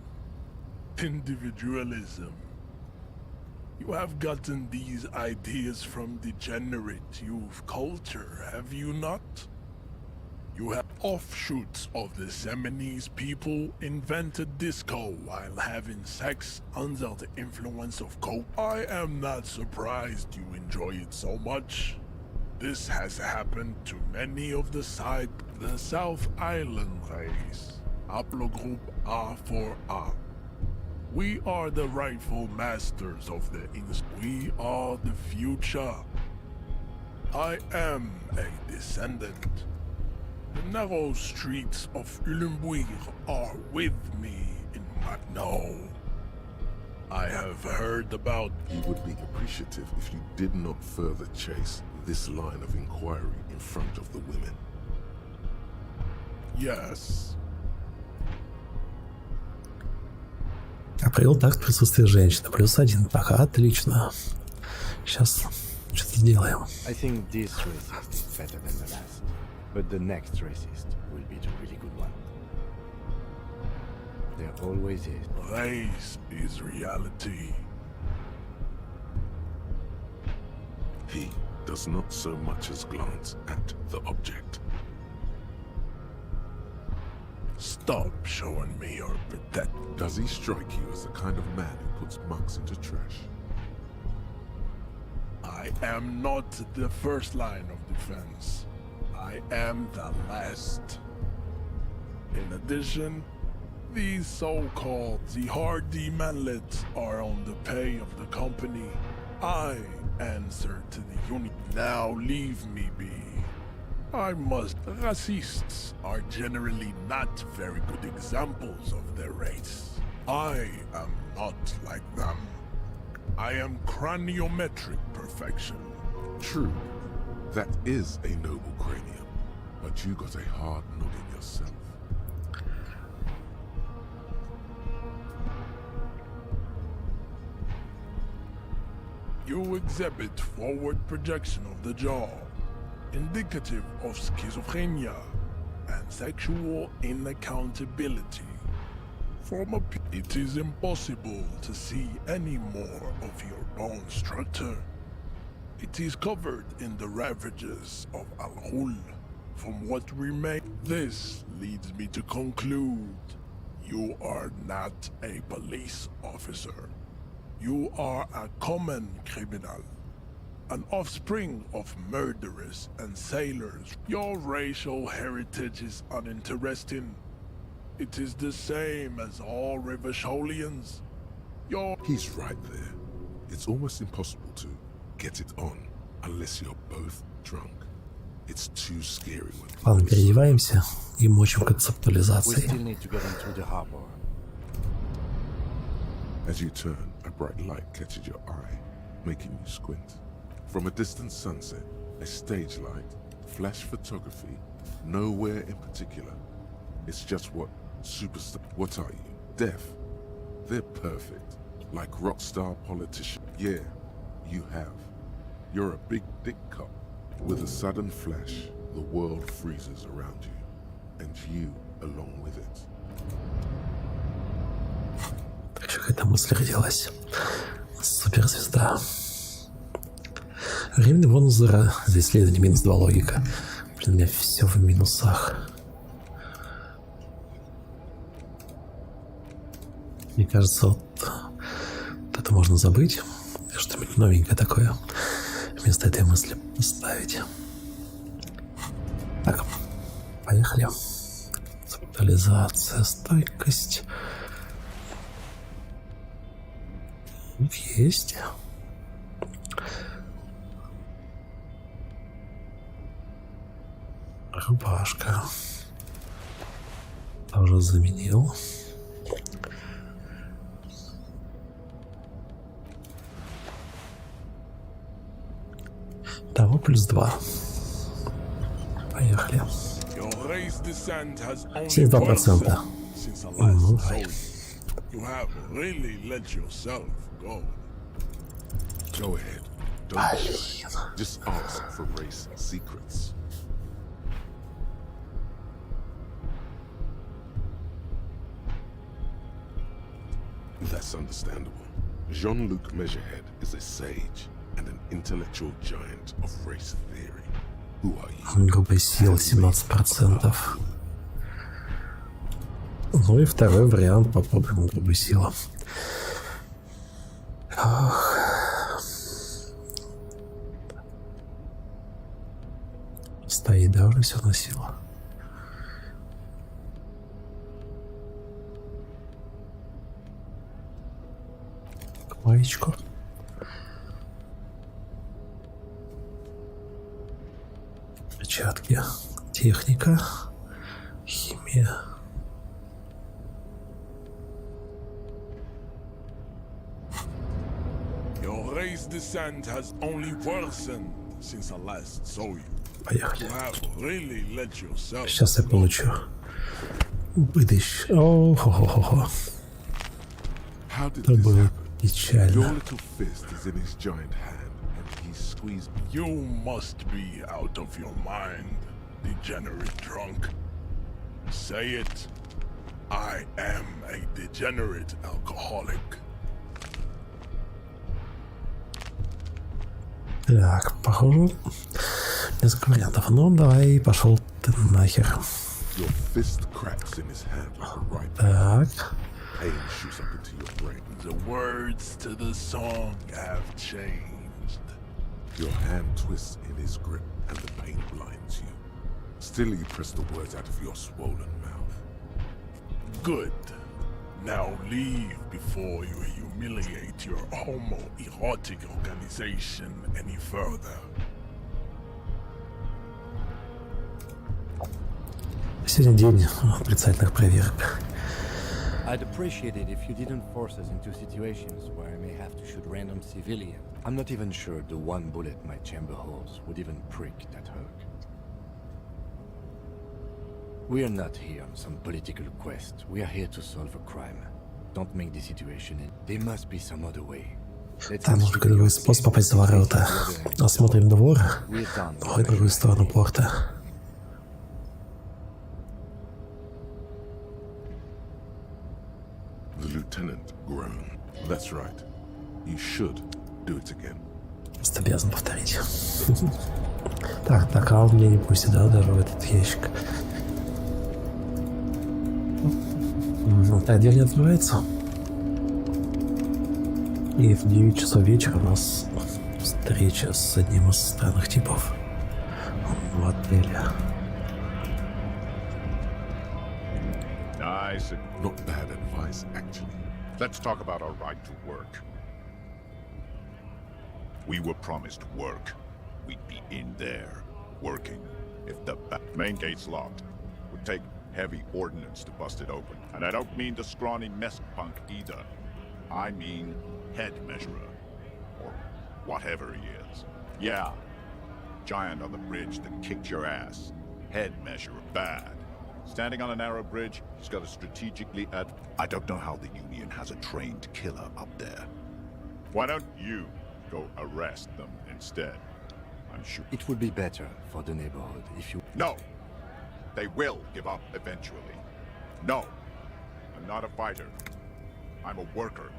Individualism. You have gotten these ideas from degenerate youth culture, have you not? You have offshoots of the Seminese people invented disco while having sex under the influence of coke. I am not surprised you enjoy it so much. This has happened to many of the South Island race. Haplogroup A4A. We are the rightful masters of the We are the future. I am a descendant. The narrow streets of Ulembuir are with me in my... No. I have heard about... He would be appreciative if you did not further chase this line of inquiry in front of the women. Yes. Я провел такт в присутствии женщины. +1. Пока отлично. Сейчас что-то сделаем. I think this racist is better than the last. But the next racist will be the really good one. There always is. Race is reality. He does not so much as glance at the object. Stop showing me your pathetic. Does he strike you as the kind of man who puts mugs into trash? I am not the first line of defense. I am the last. In addition, these so-called hardy manlets are on the pay of the company. I answer to the unit. Now leave me be. I must. Racists are generally not very good examples of their race. I am not like them. I am craniometric perfection. True. That is a noble cranium. But you got a hard noggin yourself. You exhibit forward projection of the jaw, indicative of schizophrenia and sexual inaccountability. It is impossible to see any more of your bone structure. It is covered in the ravages of Al-Hul. From what remains, this leads me to conclude you are not a police officer. You are a common criminal, an offspring of murderers and sailors. Your racial heritage is uninteresting. It is the same as all Rivasholians. He's right there. It's almost impossible to get it on unless you're both drunk. It's too scary when... Ладно, переодеваемся и мочим концептуализации. As you turn, a bright light catches your eye, making you squint. From a distant sunset, a stage light, flash photography, nowhere in particular. It's just what superstar... What are you? Deaf? They're perfect. Like rock star politician. Yeah, you have. You're a big dick cop. With a sudden flash, the world freezes around you. And you along with it. Так что какая-то мысль родилась. Суперзвезда. Временный бонус за исследование минус 2 логика. Блин, у меня все в минусах. Мне кажется, вот это можно забыть. Что-нибудь новенькое такое. Вместо этой мысли поставить. Так, поехали. Концептуализация, стойкость. Есть. Рубашка. Тоже заменил. Того плюс 2. Поехали. 72%. Ну, давай. You have really let yourself go. Go ahead. Don't just ask for race secrets. That's understandable. Jean-Luc Measurehead is a sage and an intellectual giant of race theory. Who are you? Грубая сила 17%. Ну и второй вариант, попробуем грубую силу. Стоит, да, уже все носила. Маечку. Перчатки. Техника. Химия. Your race descent has only worsened since I last saw you. Поехали. You have really let yourself. Сейчас я получу. Выдащ. О-хо-хо-хо. Это было печально. You must be out of your mind, degenerate drunk. Say it. I am a degenerate alcoholic. Так, похоже, несколько вариантов. Ну, давай, пошел ты нахер. Так. The words to the song have changed. Your hand twists in his grip and the pain blinds you. Still you press the words out of your swollen mouth. Good. Now leave before you humiliate your homoerotic organization any further. Сегодня день отрицательных проверок. I'd appreciate it if you didn't force us into situations where I may have to shoot random civilians. I'm not even sure the one bullet my chamber holds would even prick that hook. We are not here on some political quest. We are here to solve a crime. Don't make the situation in. There must be some other way. Там нужен другой способ попасть за ворота. Осмотрим двор. Давай другую сторону порта. The lieutenant groaned. That's right. You should do it again. Просто обязан повторить. Так, а он меня не пустит, да, даже в этот ящик. Ну, так, дверь не открывается. И в 9 часов вечера у нас встреча с одним из странных типов в отеле. Nice. Not bad advice, actually. Let's talk about our right to work. We were promised work. We'd be in there, working. If the main gate's locked, it would take heavy ordnance to bust it open. And I don't mean the scrawny mess punk either. I mean head measurer. Or whatever he is. Yeah. Giant on the bridge that kicked your ass. Head measurer. Bad. Standing on a narrow bridge, he's got a strategically I don't know how the Union has a trained killer up there. Why don't you go arrest them instead? I'm sure. It would be better for the neighborhood if you... No! They will give up eventually. No! I'm not a fighter. I'm a worker.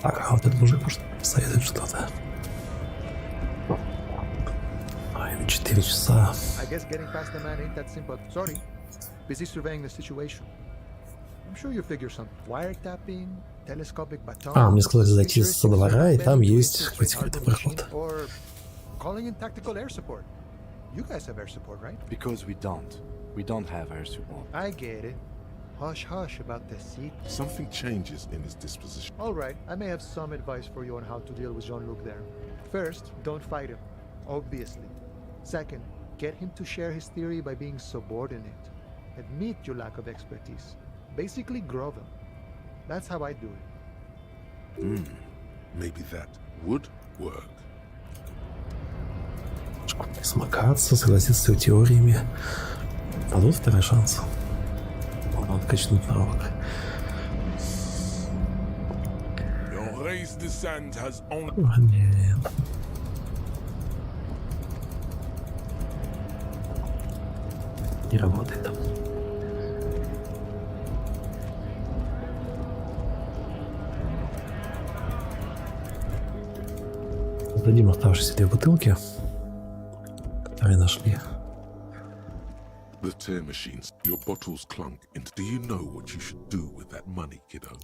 Так, а вот этот мужик может советует что-то. 4 часа. I guess getting past the man ain't that simple. Sorry. Busy surveying the situation. I'm sure you figure some wiretapping, telescopic baton. А, мне сказали зайти со двора, и там есть какой-то секретный проход. Or calling in tactical air support. You guys have air support, right? Because we don't. We don't have air support. I get it. Hush hush about the seat. Something changes in his disposition. All right, I may have some advice for you on how to deal with Jean-Luc there. First, don't fight him, obviously. Second, get him to share his theory by being subordinate. Admit your lack of expertise. Basically, grow him. That's how I do it. Maybe that would work. Смыкаться, согласиться с его теориями. А тут второй шанс. Надо качнуть навык. Нет. Не работает там. Дадим оставшиеся 2 бутылки, которые нашли. The tear machines. Your bottles clunk into. Do you know what you should do with that money, kiddo?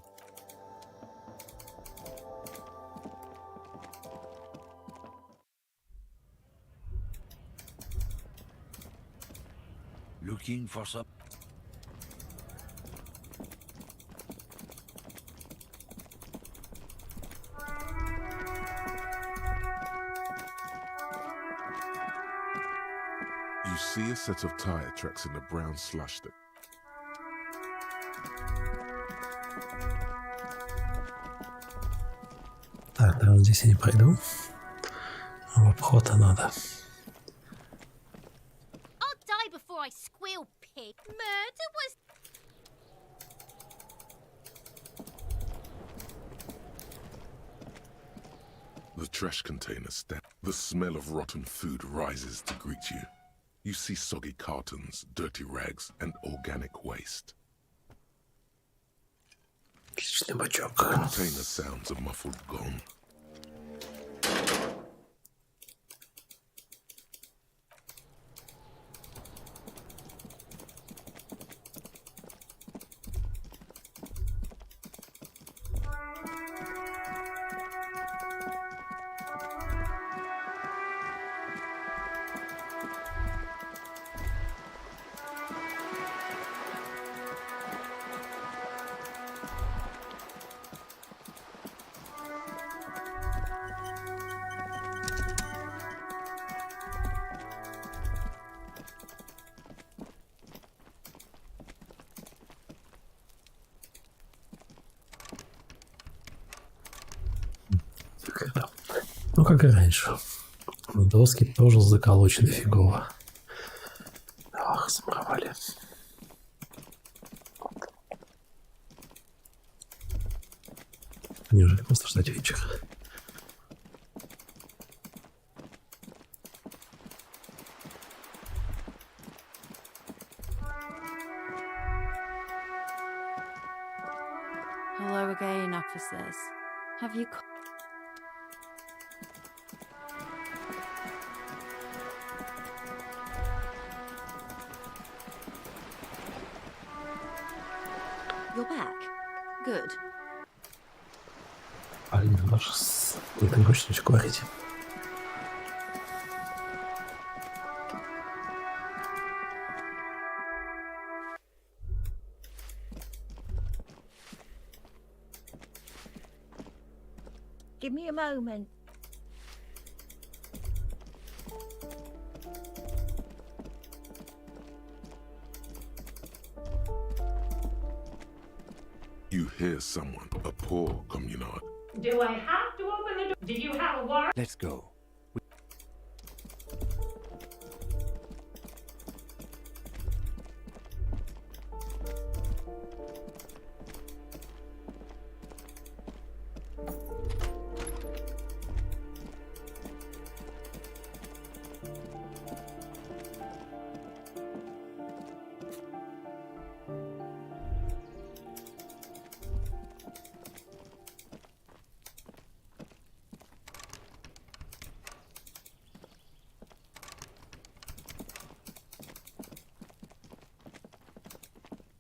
Looking for some... You see a set of tire tracks in the brown slush that... Так, да, здесь я не пройду. В обход надо. I squeal, pig. Murder was... The trash container stand. The smell of rotten food rises to greet you. You see soggy cartons, dirty rags, and organic waste. Container sounds a muffled gong. Ну, как и раньше. Доски тоже заколочены фигово. Ах, замуровали. Неужели просто ждать вечера? Hello again, officers. Have you... You're back. Good. Блин, даже с этой гостью говорить. Give me a moment. You hear someone, a poor communard. Do I have to open the door? Do you have a warrant? Let's go.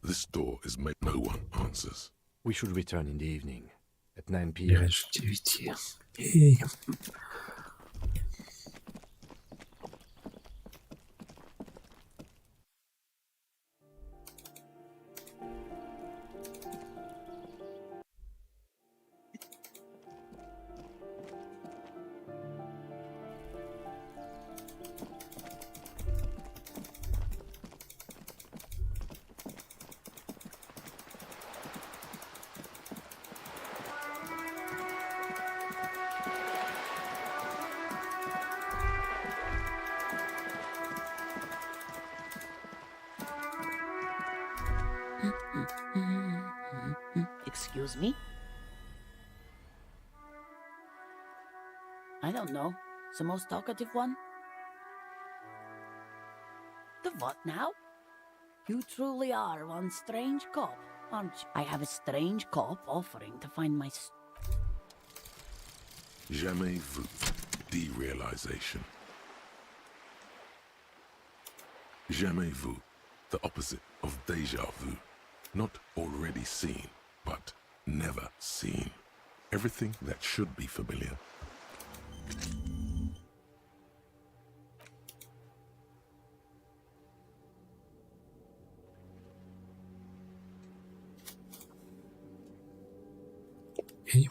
This door is made. No one answers. We should return in the evening at 9 Не p.m. раньше 9. Эй. Excuse me? I don't know. The most talkative one? The what now? You truly are one strange cop, aren't you? I have a strange cop offering to find my... Jamais vu. Derealization. Jamais vu. The opposite of déjà vu. Not already seen, but never seen. Everything that should be familiar. Okay.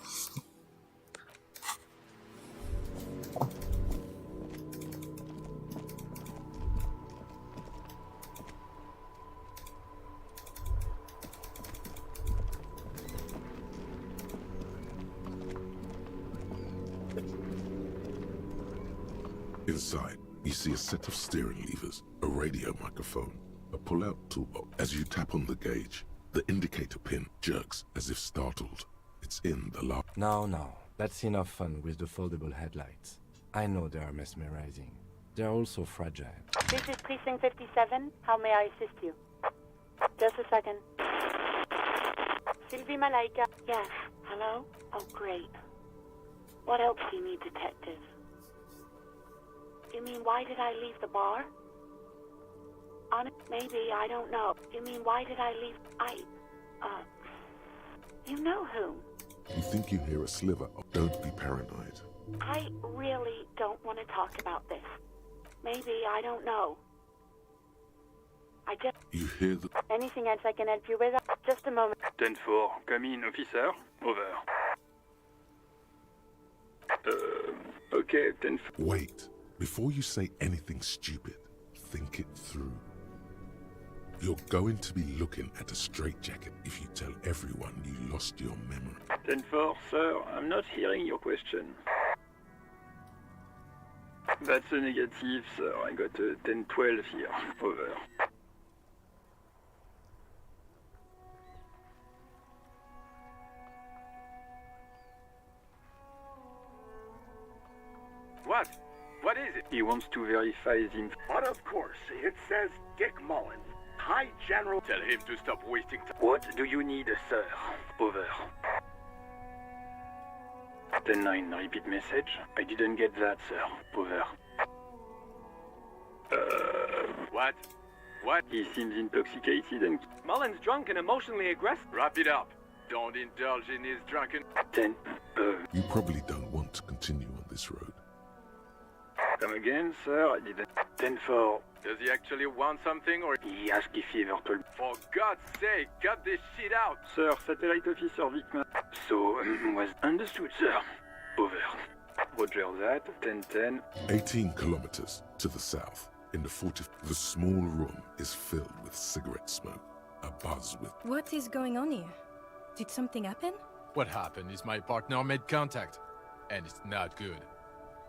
Inside, you see a set of steering levers, a radio microphone, a pull-out toolbox. As you tap on the gauge, the indicator pin jerks as if startled. It's in the lock. No. That's enough fun with the foldable headlights. I know they are mesmerizing. They're also fragile. This is Precinct 57. How may I assist you? Just a second. Sylvie Malaika. Yes. Hello? Oh, great. What else do you need, detective? You mean, why did I leave the bar? Maybe, I don't know. You mean, why did I leave? You know who? You think you hear a sliver of... Don't be paranoid. I really don't want to talk about this. Maybe, I don't know. I just... You hear the... Anything else I can help you with? Just a moment. 10-4, come in, officer. Over. Okay, 10-4. Wait. Before you say anything stupid, think it through. You're going to be looking at a straitjacket if you tell everyone you lost your memory. 10-4, sir, I'm not hearing your question. That's a negative, sir. I got a 10-12 here. Over. What? What is it? He wants to verify him. But of course, it says Dick Mullins. Hi, General. Tell him to stop wasting time. What do you need, sir? Over. 10-9, repeat message. I didn't get that, sir. Over. What? What? He seems intoxicated and... Mullins drunk and emotionally aggressive. Wrap it up. Don't indulge in his drunken... 10... You probably don't want to continue on this road. Come again, sir? I didn't... 10-4. Does he actually want something, or... He asked if he ever told... For God's sake, cut this shit out! Sir, satellite officer Vickman. So, was understood, sir. Over. Roger that. 10-10. 18 kilometers to the south, in the 40... The small room is filled with cigarette smoke, a buzz with... What is going on here? Did something happen? What happened is my partner made contact, and it's not good.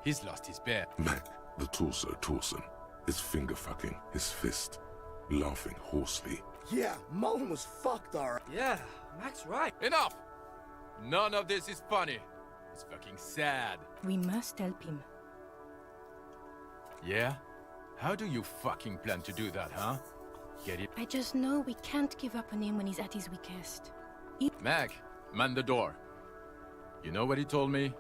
He's lost his bet. Mac, the torso Torson, is finger-fucking his fist, laughing hoarsely. Yeah, Mullen was fucked, alright. Yeah, Mac's right. Enough! None of this is funny. It's fucking sad. We must help him. Yeah? How do you fucking plan to do that, huh? Get it? I just know we can't give up on him when he's at his weakest. Mac, man the door. You know what he told me?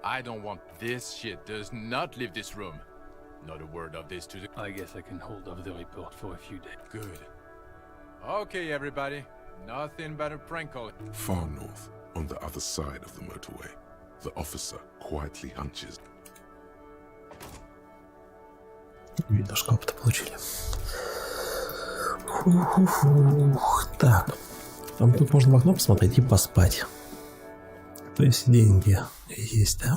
I don't want this shit. Does not leave this room. Not a word of this to the... I guess I can hold off the report for a few days. Good. Okay, everybody. Nothing but a prank call. Far north, on the other side of the motorway, the officer quietly hunches. Видно, что опыт получили. Так. Там тут можно в окно посмотреть и поспать. То есть деньги есть, да?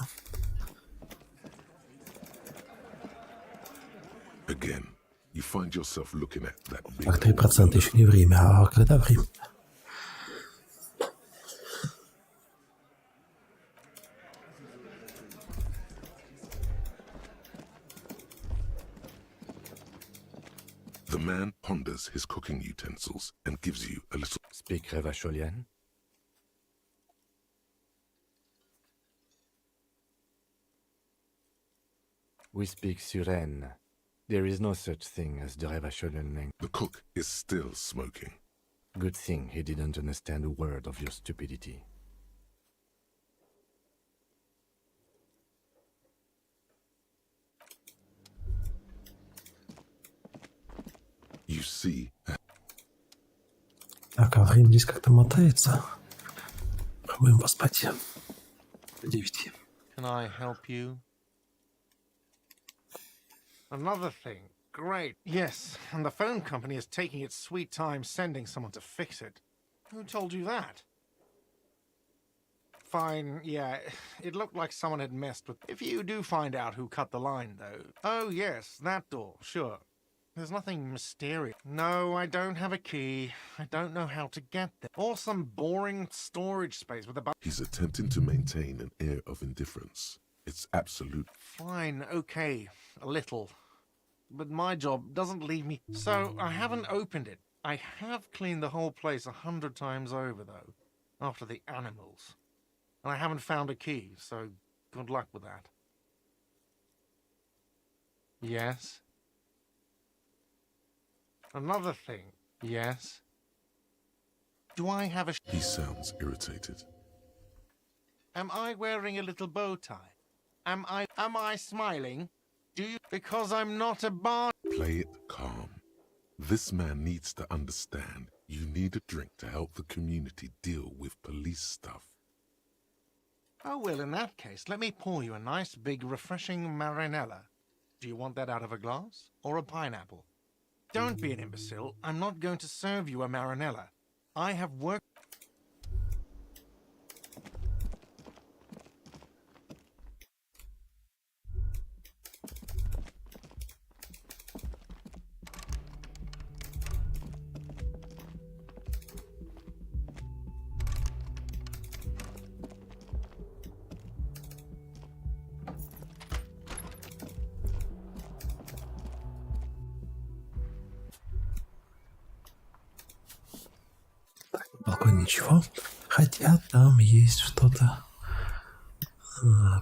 Again, you find yourself looking at that big... Так, 3% еще не время, а когда время? The man ponders his cooking utensils and gives you a little... Speak Revacholian? We speak Suren. There is no such thing as the Revacholian language. The cook is still smoking. Good thing he didn't understand a word of your stupidity. You see... Так, а время здесь как-то мотается. Пробуем поспать. До 9. Can I help you? Another thing. Great. Yes, and the phone company is taking its sweet time sending someone to fix it. Who told you that? Fine, yeah, it looked like someone had messed with... If you do find out who cut the line, though... Oh, yes, that door, sure. There's nothing mysterious. No, I don't have a key. I don't know how to get there. Or some boring storage space with a... He's attempting to maintain an air of indifference. It's absolute... Fine, okay, a little. But my job doesn't leave me... So, I haven't opened it. I have cleaned the whole place 100 times over, though. After the animals. And I haven't found a key, so good luck with that. Yes? Another thing. Yes? Do I have a... He sounds irritated. Am I wearing a little bow tie? Am I smiling? Do you... Because I'm not a bar... Play it calm. This man needs to understand you need a drink to help the community deal with police stuff. Oh, well, in that case, let me pour you a nice, big, refreshing marinella. Do you want that out of a glass? Or a pineapple? Don't be an imbecile. I'm not going to serve you a marinella. I have worked... Пока ничего. Хотя там есть что-то.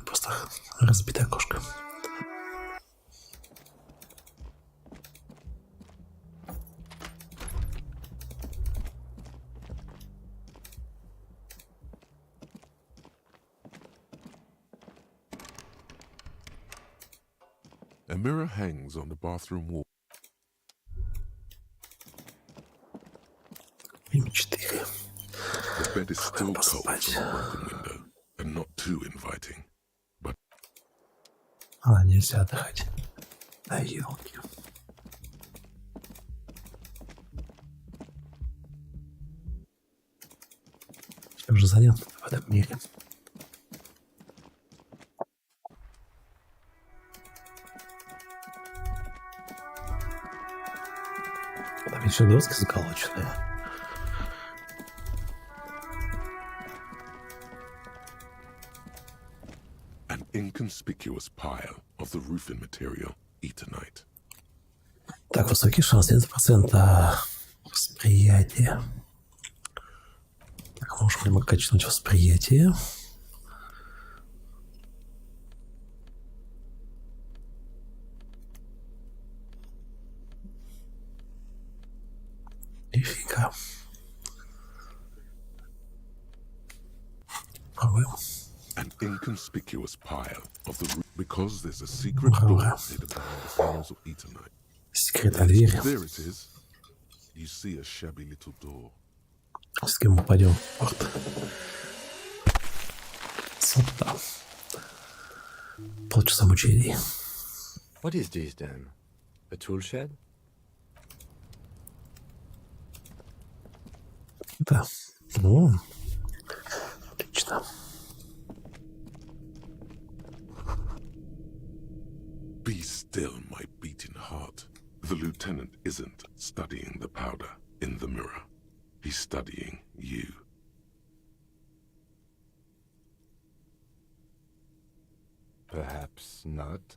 Просто разбитая кошка. A mirror hangs on the bathroom wall. 4. The bed is still cold from the broken window and not too inviting, but... Нельзя отдыхать. Да елки. Все уже занято в этом мире. Там еще доски заколоченные. An inconspicuous pile of the roofing material, eternite. Так, высокий шанс, 70% восприятия. Так, можем ли мы качнуть восприятие? Нифига. An inconspicuous pile of the roof because there's a secret door hidden behind the panels of eternite. Секретная дверь. There it is. You see a shabby little door. С кем мы пойдем в порт? Сотта. Полчаса мучений. What is this then? A tool shed? Да. Ну, отлично. Be still, my beating heart. The lieutenant isn't studying the powder in the mirror. He's studying you. Perhaps not.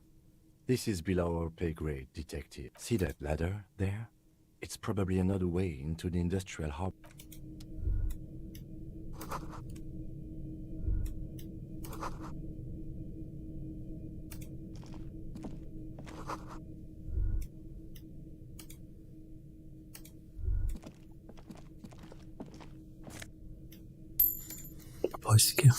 This is below our pay grade, detective. See that ladder there? It's probably another way into the industrial hub. Пластики.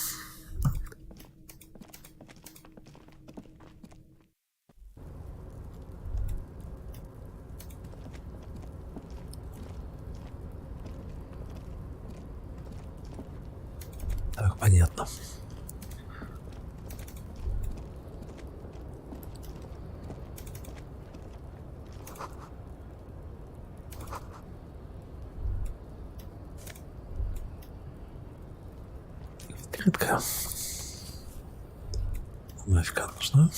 Так, понятно. Открытка. Нафиг она нужна.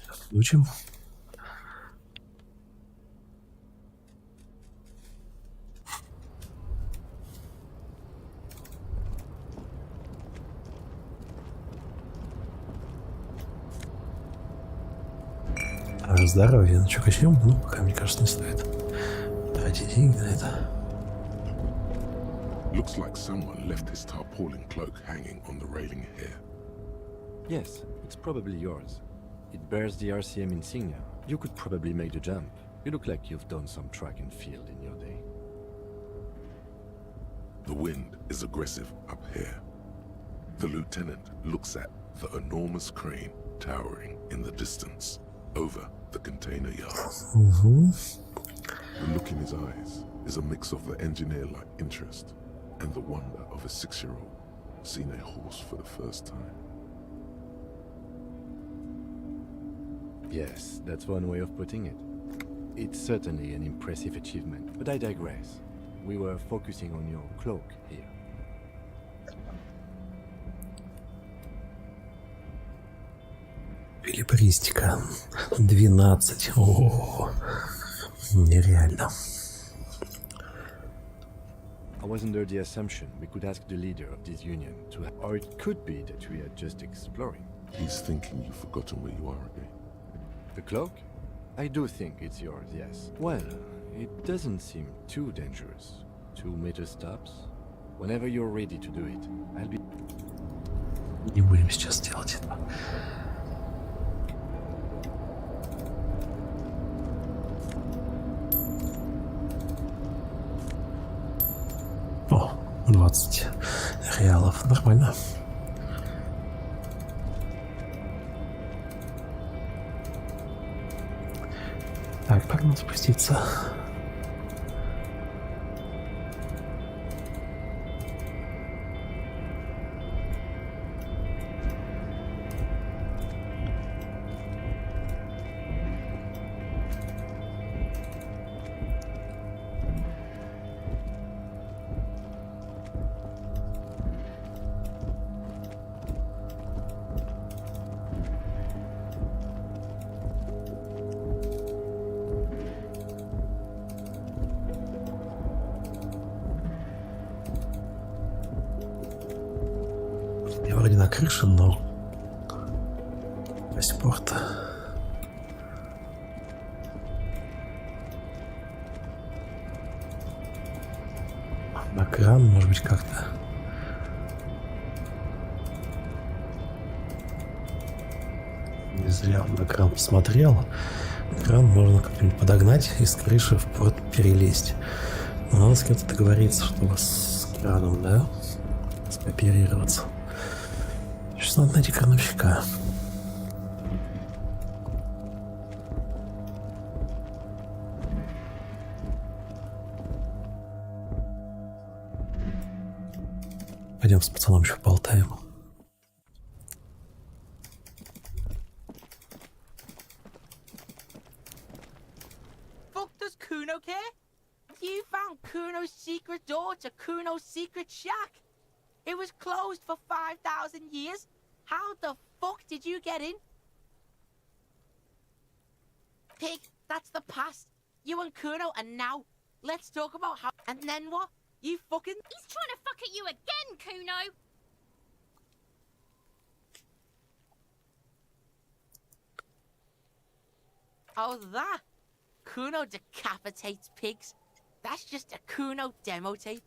Включим. Здоровье. Ну что, качнем? Ну, пока, мне кажется, не стоит тратить деньги на это. Looks like someone left his tarpaulin cloak hanging on the railing here. Yes, it's probably yours. It bears the RCM insignia. You could probably make the jump. You look like you've done some track and field in your day. The wind is aggressive up here. The lieutenant looks at the enormous crane towering in the distance over the container yard. The look in his eyes is a mix of the engineer-like interest and the wonder of a 6-year-old seeing a horse for the first time. Yes, that's one way of putting it. It's certainly an impressive achievement, but I digress. We were focusing on your cloak here. Эквилибристика. 12. О, нереально. I was under the assumption we could ask the leader of this union to... Or it could be that we are just exploring. He's thinking you've forgotten where you are again. The cloak? I do think it's yours, yes. Well, It doesn't seem too dangerous. 2-meter stops. Whenever you're ready to do it, I'll be... Не будем сейчас делать это. О, 20 реалов. Нормально. Так, как нам спуститься? Я вроде на крыше, но до сих пор-то. На кран, может быть, как-то. Не зря на кран посмотрел. Кран можно как-нибудь подогнать и с крыши в порт перелезть. Но надо с кем-то договориться, чтобы с краном, да, скооперироваться. Сейчас надо найти крановщика. Пойдем с пацаном еще поболтаем. Fuck does Kuno care? You found Kuno's secret door to Kuno's secret shack. It was closed for 5,000 years. How the fuck did you get in? Pig, that's the past. You and Kuno are now. Let's talk about how... And then what? You fucking... He's trying to fuck at you again, Kuno! Oh, that? Kuno decapitates pigs. That's just a Kuno demo tape.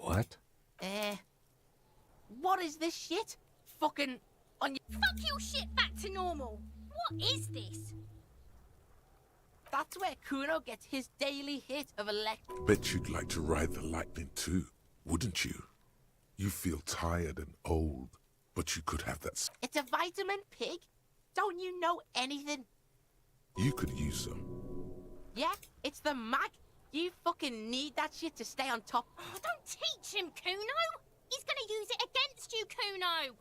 What? What is this shit? Fucking on your... Fuck your shit back to normal. What is this? That's where Kuno gets his daily hit of electric. Bet you'd like to ride the lightning too, wouldn't you? You feel tired and old, but you could have that. It's a vitamin, Pig. Don't you know anything? You could use some. Yeah, it's the mag. You fucking need that shit to stay on top. Oh, don't teach him, Kuno! He's gonna use it against you, Kuno!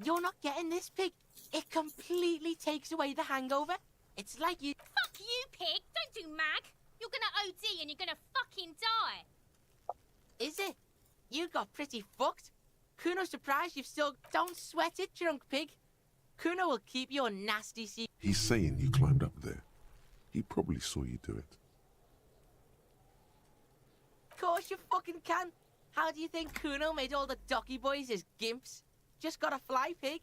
You're not getting this, Pig. It completely takes away the hangover. It's like you... Fuck you, Pig! Don't do mag! You're gonna OD and you're gonna fucking die! Is it? You got pretty fucked. Kuno's surprised you've still... Don't sweat it, drunk pig. Kuno will keep your nasty secret. He's saying you climbed up there. He probably saw you do it. Of course you fucking can. How do you think Kuno made all the docky boys his gimps? Just gotta fly, pig.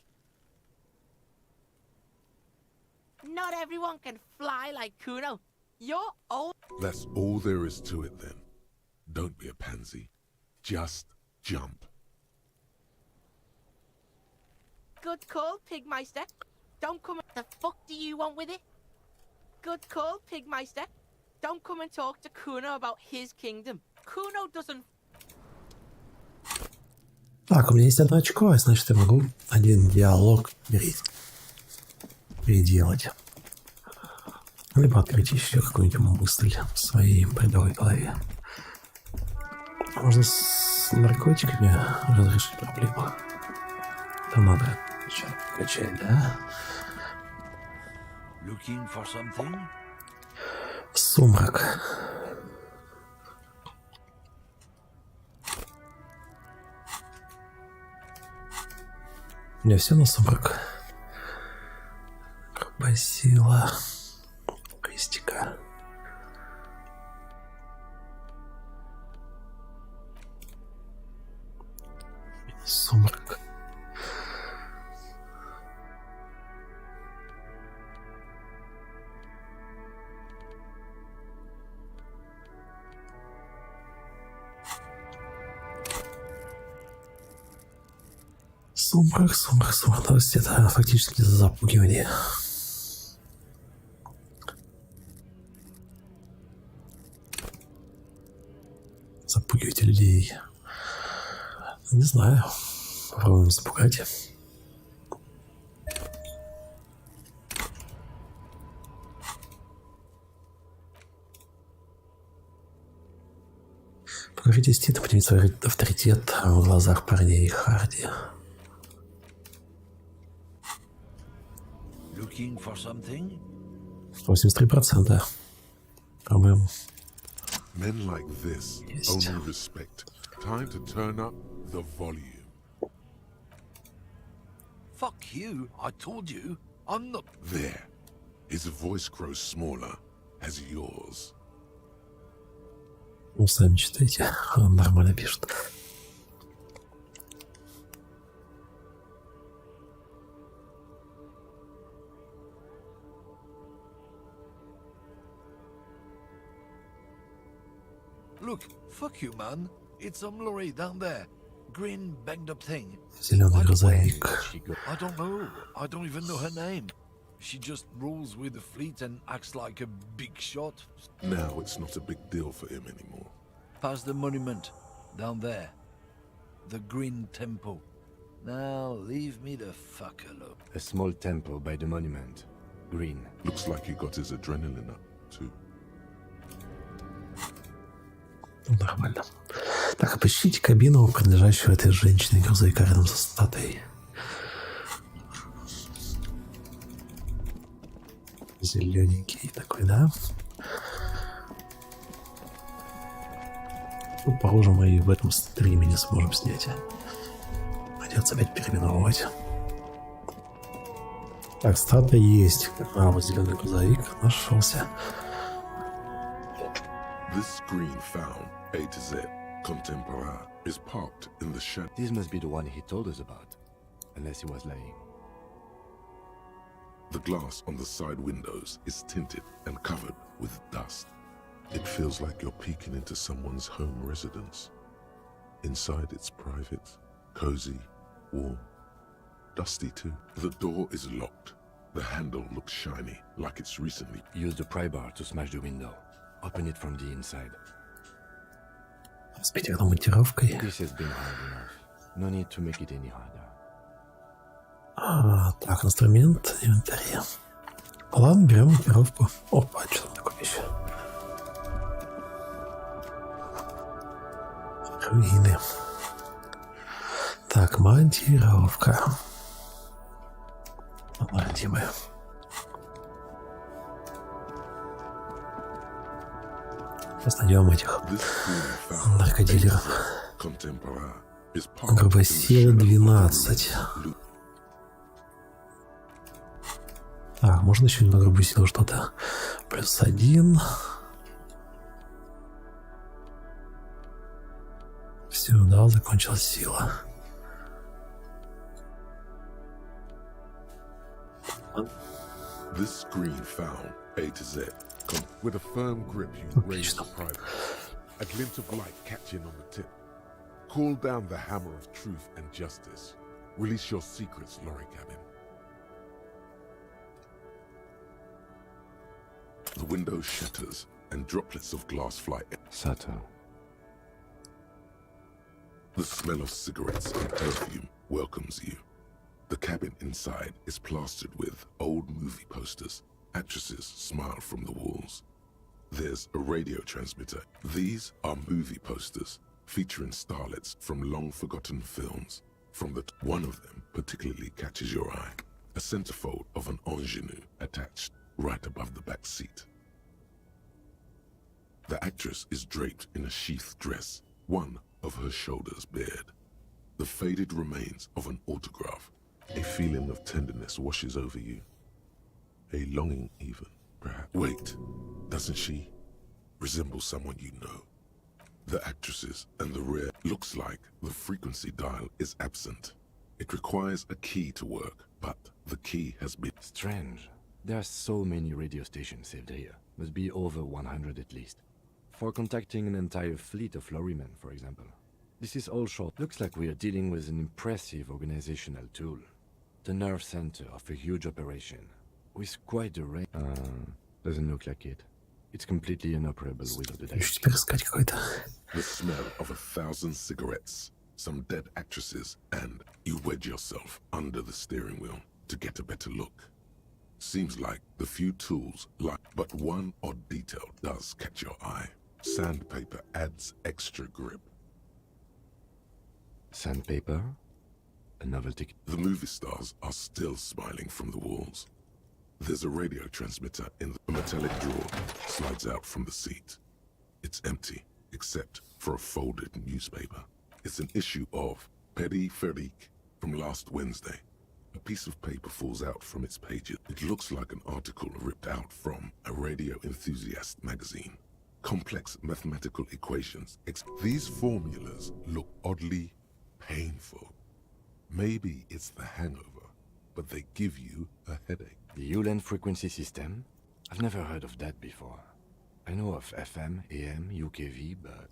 Not everyone can fly like Kuno. You're old. That's all there is to it then. Don't be a pansy. Just jump. Good call, Pigmeister. Don't come... The fuck do you want with it? Good call, Pigmeister. Don't come and talk to Kuno about his kingdom. Kuno doesn't... Так, у меня есть 1 очко, значит я могу один диалог переделать. Либо открыть еще какую-нибудь мысль в своей бредовой голове. Можно с наркотиками разрешить проблему. Там надо качать, да? Looking for something? Сумрак. У меня все на сумрак. Грубая сила. Крестика. Сумрак. Сумрак. То есть это фактически запугивание. Запугивать людей. Не знаю. Попробуем запугать. Поговорите с Титом, поднимите свой авторитет в глазах парней Харди. Looking for something? 83%. По-моему. Men like this only respect. Time to turn up the volume. Fuck you, I told you. I'm not... There. His voice grows smaller as yours. Ну, сами читайте. Он нормально пишет. Look, fuck you, man. It's some lorry down there. Green, banged up thing. Зеленый грузовик. I don't know. I don't even know her name. She just rolls with the fleet and acts like a big shot. Now it's not a big deal for him anymore. Past the monument. Down there. The Green Temple. Now leave me the fuck alone. A small temple by the monument. Green. Looks like he got his adrenaline up, too. Нормально. Так, опустите кабину, принадлежащую этой женщине грузовика рядом со статуей. Зелененький такой, да? Ну, похоже, мы и в этом стриме не сможем снять. Придется опять переименовывать. Так, статуя есть. А, вот зеленый грузовик нашелся. This screen found, A to Z, contemporary, is parked in the shadow. This must be the one he told us about, unless he was lying. The glass on the side windows is tinted and covered with dust. It feels like you're peeking into someone's home residence. Inside it's private, cozy, warm, dusty too. The door is locked. The handle looks shiny, like it's recently... Use the pry bar to smash the window. Open it from the inside. С пятерной монтировкой. This has been hard enough. No need to make it any harder. Так, инструмент, инвентарь. Ладно, берем монтировку. Опа, что там такое еще? Руины. Так, монтировка. Ладимая. Сейчас найдем этих наркодилеров. Грубая сила 12. Так, можно еще на грубую силу что-то. +1. Все, да, закончилась сила. This screen found A to Z. With a firm grip, you raise the private. A glint of light catching on the tip. Call down the hammer of truth and justice. Release your secrets, lorry cabin. The window shatters and droplets of glass fly. Sato. The smell of cigarettes and perfume welcomes you. The cabin inside is plastered with old movie posters. Actresses smile from the walls. There's a radio transmitter. These are movie posters featuring starlets from long-forgotten films. One of them particularly catches your eye. A centerfold of an ingenue attached right above the back seat. The actress is draped in a sheath dress, one of her shoulders bared. The faded remains of an autograph A feeling of tenderness washes over you. A longing even, perhaps. Wait, doesn't she resemble someone you know? The actresses and the rare looks like the frequency dial is absent. It requires a key to work, but the key has been... Strange. There are so many radio stations saved here. Must be over 100 at least. For contacting an entire fleet of lorrymen, for example. This is all short. Looks like we are dealing with an impressive organizational tool. The nerve center of a huge operation. With quite a range. Doesn't look like it. It's completely inoperable without the data. The smell of 1,000 cigarettes, some dead actresses, and you wedge yourself under the steering wheel to get a better look. Seems like the few tools but one odd detail does catch your eye. Sandpaper adds extra grip. Sandpaper? A novelty. The movie stars are still smiling from the walls. There's a radio transmitter in the metallic drawer slides out from the seat. It's empty, except for a folded newspaper. It's an issue of Périphérique from last Wednesday. A piece of paper falls out from its pages. It looks like an article ripped out from a radio enthusiast magazine. Complex mathematical equations. These formulas look oddly painful. Maybe it's the hangover, but they give you a headache. The Ulan frequency system? I've never heard of that before. I know of FM, AM, UKV, but...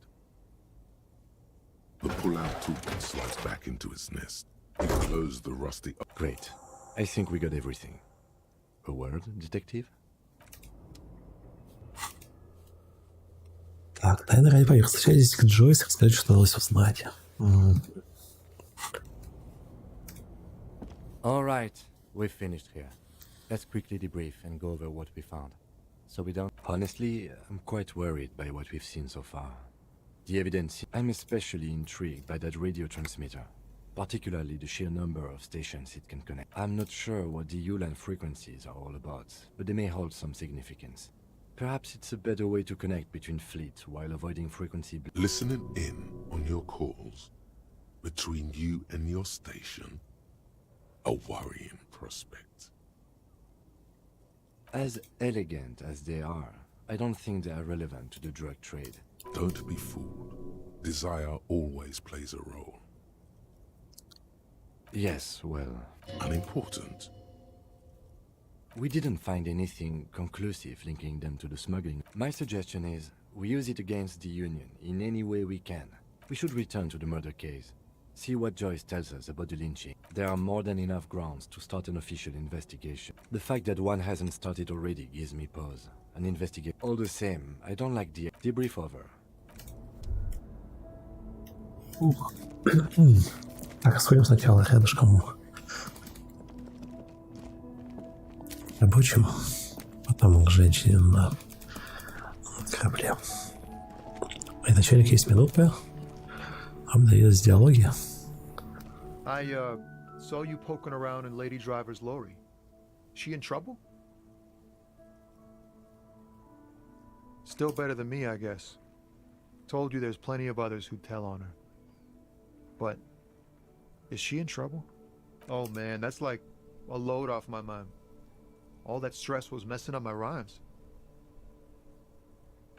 The pull-out toolbox slides back into its nest. You close the rusty... Great. I think we got everything. A word, detective? Так, тайна ради поверх. Встречайтесь к Джойс, расскажите, что удалось узнать. All right, we've finished here. Let's quickly debrief and go over what we found. So we don't... Honestly, I'm quite worried by what we've seen so far. The evidence... I'm especially intrigued by that radio transmitter, particularly the sheer number of stations it can connect. I'm not sure what the Ulan frequencies are all about, but they may hold some significance. Perhaps it's a better way to connect between fleets while avoiding frequency... Listening in on your calls between you and your station, a worrying prospect. As elegant as they are, I don't think they are relevant to the drug trade. Don't be fooled. Desire always plays a role. Yes, well... Unimportant. We didn't find anything conclusive linking them to the smuggling. My suggestion is, we use it against the Union in any way we can. We should return to the murder case. See what Joyce tells us about the lynching. There are more than enough grounds to start an official investigation. The fact that one hasn't started already gives me pause. An investigation. All the same, I don't like the... Debrief over. Так, сходим сначала рядышком рабочим, потом к женщине на корабле. И начальник есть минутка. Обдается диалоги. I saw you poking around in Lady Driver's lorry. She in trouble? Still better than me, I guess. Told you there's plenty of others who'd tell on her. But is she in trouble? Oh man, that's like a load off my mind. All that stress was messing up my rhymes.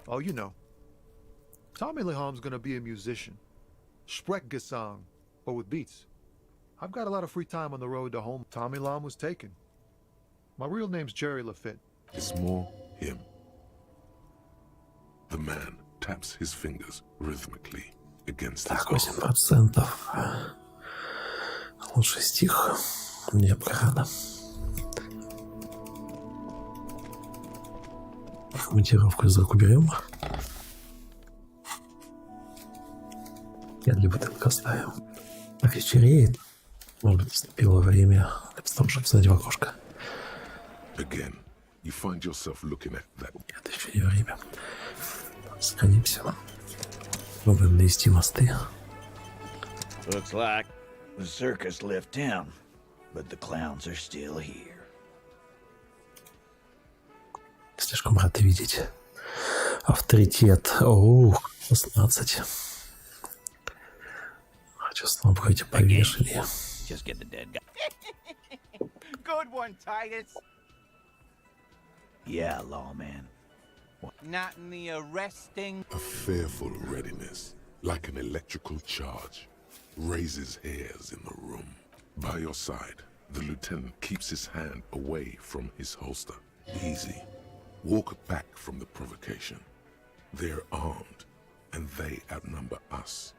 Oh, you know. Tommy Leham's gonna be a musician. Sprechgesang, but with beats. I've got a lot of free time on the road to home. Tommy Lam was taken. My real name's Jerry Lafitte. It's more him. The man taps his fingers rhythmically against his Так, 8%. Лучший стих. Мне рада. Монтировку из рук уберем. Я для бутылок оставим. Так вечереет. Может быть, наступило время для того, чтобы посмотреть в окошко. Again, you find yourself looking at that. Нет, еще не время. Сходимся. Пробуем навести мосты. Looks like the circus left town, but the clowns are still here. Слишком рад видеть. Авторитет. 16. Хочу снова быть повешали. Just get the dead guy. good one, Titus. Yeah, lawman. Not in the arresting. A fearful readiness, like an electrical charge, raises hairs in the room. By your side, the lieutenant keeps his hand away from his holster. Easy. Walk back from the provocation. They're armed, and they outnumber us.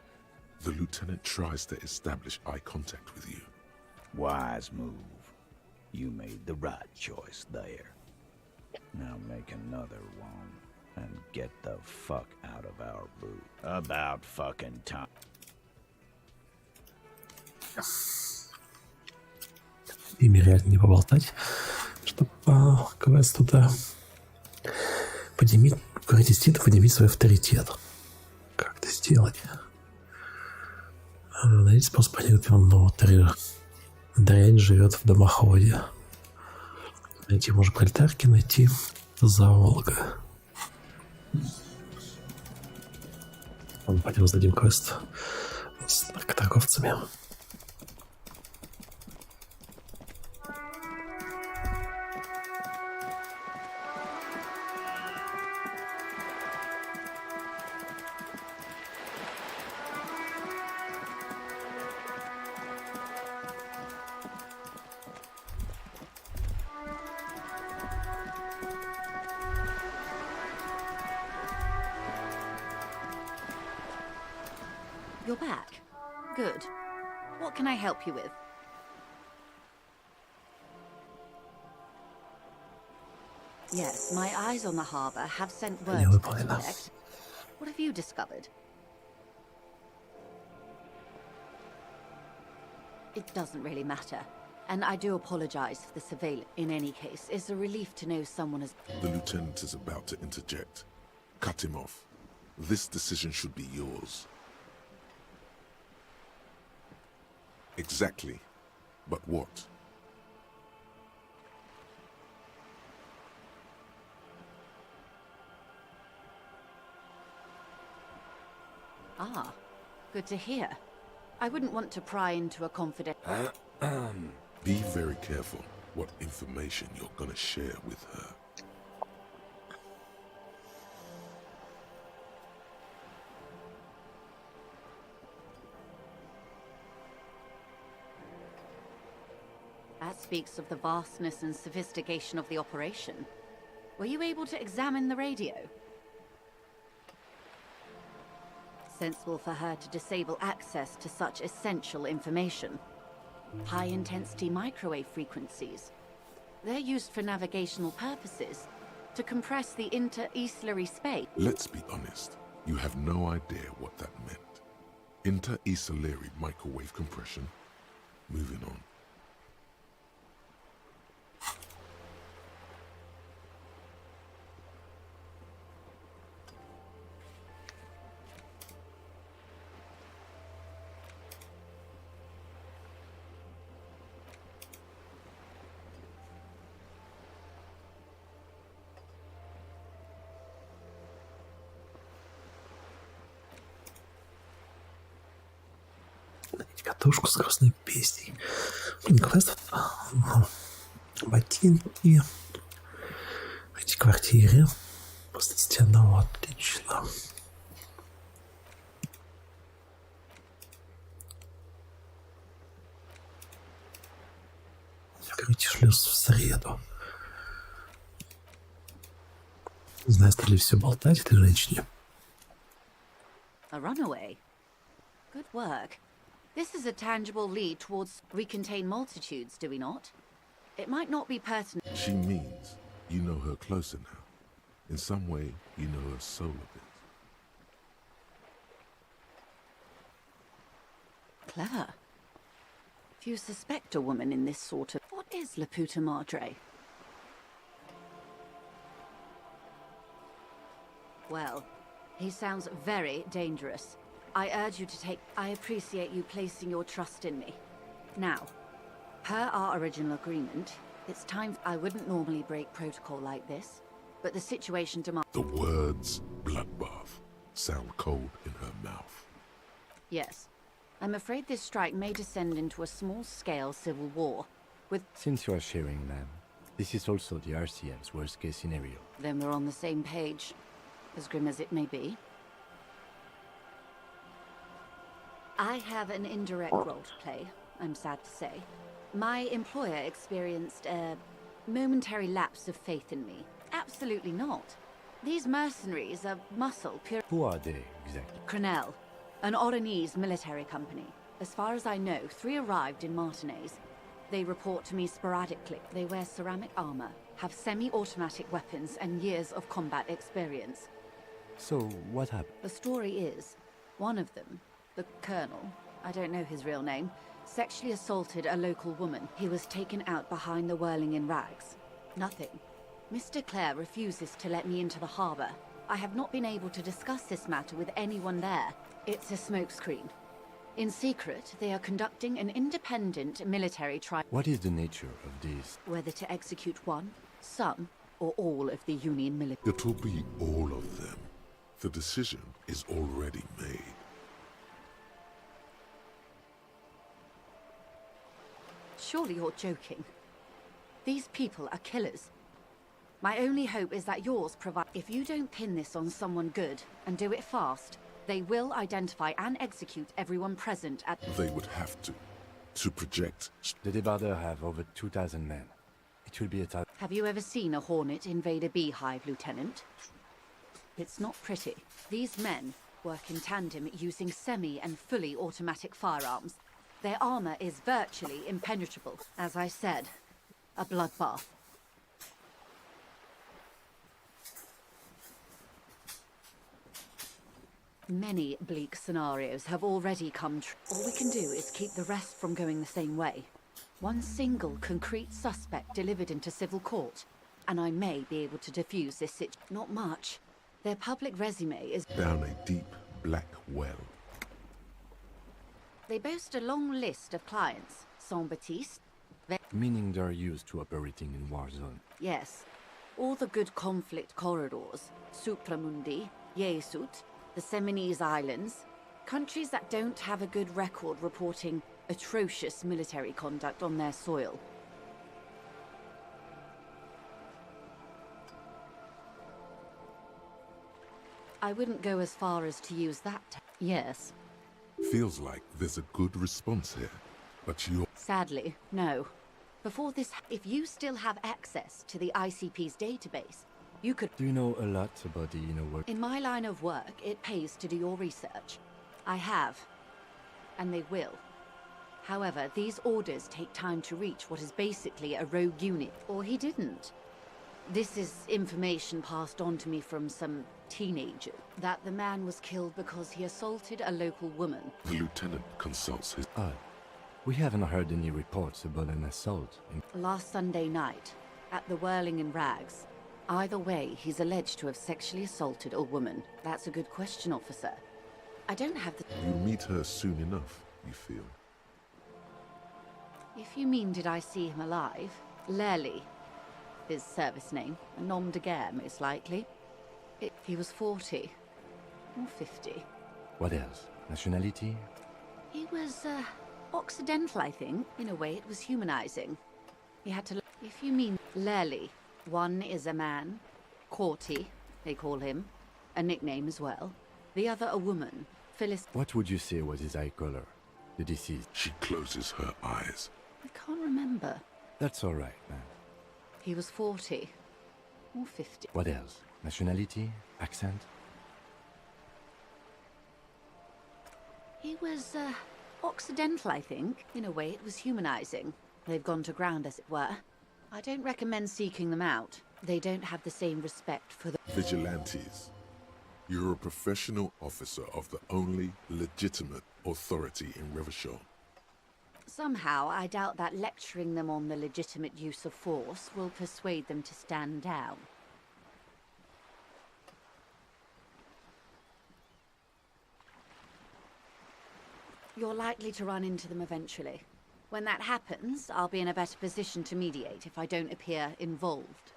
The lieutenant tries to establish eye contact with you. Wise move. You made the right choice there. Now make another one and get the fuck out of our boot. About fucking time. Ими реально не поболтать, чтобы по квесту туда поднимить, протестить, поднимить свой авторитет. Как это сделать? Найти способ понять внутрь. Дрянь живет в дымоходе. Найти можно пролетарки, найти зоолога. Пойдем сдадим квест с наркоторговцами. You're back. Good. What can I help you with? Yes, my eyes on the harbour have sent word to that effect. What have you discovered? It doesn't really matter. And I do apologize for the surveillance. In any case, it's a relief to know someone has... The lieutenant is about to interject. Cut him off. This decision should be yours. Exactly. But what? Ah, good to hear. I wouldn't want to pry into a confident... Be very careful what information you're gonna share with her. That speaks of the vastness and sophistication of the operation. Were you able to examine the radio? Sensible for her to disable access to such essential information. High-intensity microwave frequencies. They're used for navigational purposes, to compress the inter-eastlery space. Let's be honest, you have no idea what that meant. Inter-eastlery microwave compression. Moving on. Катушку с красной песней. Квест. Ботинки. Эти квартиры. После стены. Отлично. Закройте шлюз в среду. Не знаю, стали все болтать этой женщине. A runaway. Good work. This is a tangible lead towards we contain multitudes, do we not? It might not be pertinent. She means you know her closer now. In some way, you know her soul a bit. Clever. Few suspect a woman in this sort of... What is La Puta Madre? Well, he sounds very dangerous. I urge you to take... I appreciate you placing your trust in me. Now, per our original agreement, it's time... I wouldn't normally break protocol like this, but the situation demands... The words bloodbath sound cold in her mouth. Yes. I'm afraid this strike may descend into a small-scale civil war. with... Since you are sharing, ma'am, this is also the RCM's worst-case scenario. Then we're on the same page, as grim as it may be. I have an indirect role to play, I'm sad to say. My employer experienced a momentary lapse of faith in me. Absolutely not. These mercenaries are muscle pure... Who are they, exactly? Crenell, an Oranese military company. As far as I know, 3 arrived in Martinez. They report to me sporadically. They wear ceramic armor, have semi-automatic weapons, and years of combat experience. So, what happened? The story is, one of them, the Colonel, I don't know his real name, sexually assaulted a local woman. He was taken out behind the whirling in rags. Nothing. Mr. Clare refuses to let me into the harbour. I have not been able to discuss this matter with anyone there. It's a smokescreen. In secret, they are conducting an independent military trial. What is the nature of these? Whether to execute one, some, or all of the Union military. It'll be all of them. The decision is already made. Surely you're joking. These people are killers. My only hope is that yours provide... If you don't pin this on someone good, and do it fast, they will identify and execute everyone present at... They would have to project... The Debarder have over 2,000 men. It will be a task. Have you ever seen a Hornet invade a beehive, Lieutenant? It's not pretty. These men work in tandem using semi and fully automatic firearms. Their armor is virtually impenetrable. As I said, a bloodbath. Many bleak scenarios have already come true. All we can do is keep the rest from going the same way. One single concrete suspect delivered into civil court, and I may be able to defuse this situation. Not much. Their public resume is... Down a deep, black well. They boast a long list of clients. Saint-Baptiste... Meaning they're used to operating in war zone. Yes. All the good conflict corridors. Supramundi, Yesut, the Seminese Islands. Countries that don't have a good record reporting atrocious military conduct on their soil. I wouldn't go as far as to use that. Yes. Feels like there's a good response here, but you're... Sadly, no. Before this, if you still have access to the ICP's database, you could... Do you know a lot about the inner work? In my line of work, it pays to do your research. I have. And they will. However, these orders take time to reach what is basically a rogue unit. Or he didn't. This is information passed on to me from some teenager. That the man was killed because he assaulted a local woman. The lieutenant consults his... We haven't heard any reports about an assault in... Last Sunday night, at the Whirling in Rags. Either way, he's alleged to have sexually assaulted a woman. That's a good question, officer. I don't have the... You'll meet her soon enough, you feel? If you mean did I see him alive? Lely. His service name. A nom de guerre, most likely. He was 40. Or 50. What else? Nationality? He was, Occidental, I think. In a way, it was humanizing. He had to... If you mean Lely, one is a man. Corty, they call him. A nickname as well. The other a woman. Phyllis... What would you say was his eye color? The deceased? She closes her eyes. I can't remember. That's all right, man. He was 40. Or 50. What else? Nationality? Accent? He was, Occidental, I think. In a way, it was humanizing. They've gone to ground, as it were. I don't recommend seeking them out. They don't have the same respect for the... Vigilantes. You're a professional officer of the only legitimate authority in Revachol. Somehow, I doubt that lecturing them on the legitimate use of force will persuade them to stand down. You're likely to run into them eventually. When that happens, I'll be in a better position to mediate if I don't appear involved.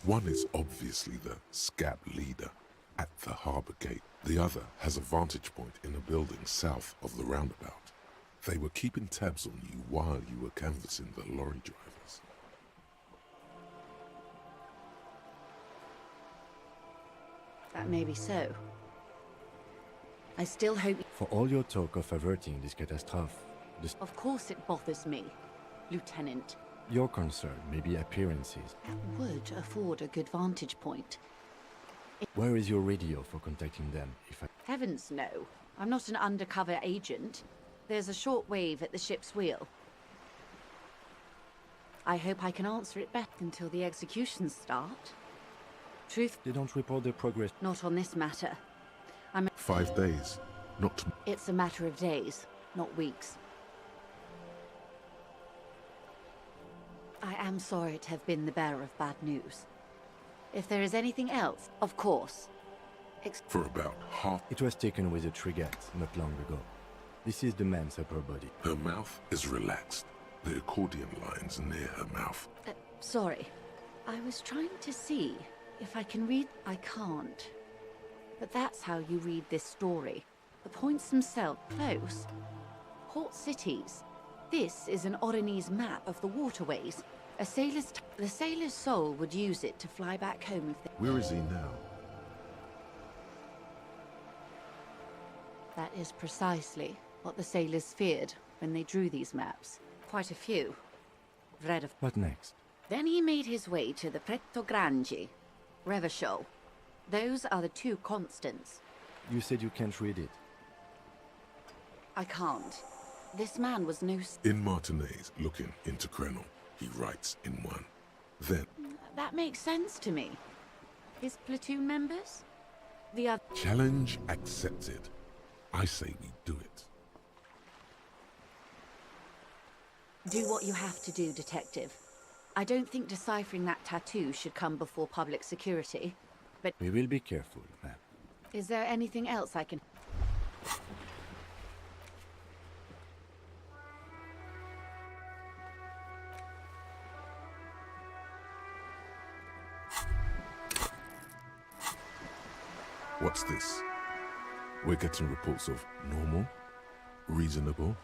One is obviously the scab leader at the harbour gate. The other has a vantage point in a building south of the roundabout. They were keeping tabs on you while you were canvassing the lorry drivers. That may be so. I still hope... For all your talk of averting this catastrophe, Of course it bothers me, Lieutenant. your concern may be appearances. That would afford a good vantage point. Where is your radio for contacting them if I... Heavens no. I'm not an undercover agent. There's a shortwave at the ship's wheel. I hope I can answer it better until the executions start. Truth... They don't report their progress. Not on this matter. 5 days, not... It's a matter of days, not weeks. I am sorry to have been the bearer of bad news. If there is anything else, of course. For about half... It was taken with a trigger not long ago. This is the man's upper body. Her mouth is relaxed. The accordion lines near her mouth. Sorry. I was trying to see if I can read... I can't. But that's how you read this story. The points themselves close. Port cities. This is an Oronese map of the waterways. The sailor's soul would use it to fly back home if they... Where is he now? That is precisely what the sailors feared when they drew these maps. Quite a few. Read of... What next? Then he made his way to the Pretto Grande, Revachol. Those are the two constants. You said you can't read it. I can't. This man was no... In Martinez, looking into Krenel, he writes in one. Then... That makes sense to me. His platoon members? The other... Challenge accepted. I say we do it. Do what you have to do, Detective. I don't think deciphering that tattoo should come before public security, but... We will be careful, ma'am. Is there anything else I can... What's this? We're getting reports of normal, reasonable,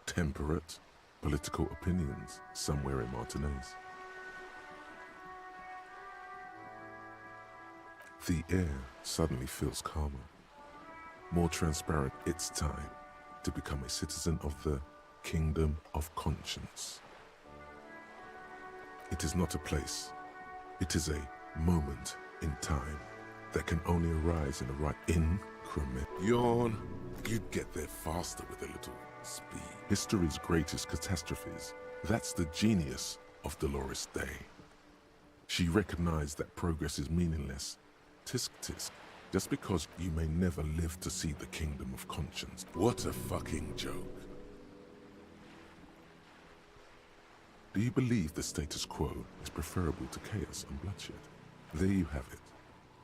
temperate, political opinions somewhere in Martinez. The air suddenly feels calmer, more transparent. It's time to become a citizen of the Kingdom of Conscience. It is not a place, it is a moment in time that can only arise in the right increment. Yawn, you'd get there faster with a little speed. History's greatest catastrophes, that's the genius of Dolores Day. She recognized that progress is meaningless. Tisk tisk, just because you may never live to see the Kingdom of Conscience. What a fucking joke. Do you believe the status quo is preferable to chaos and bloodshed? There you have it.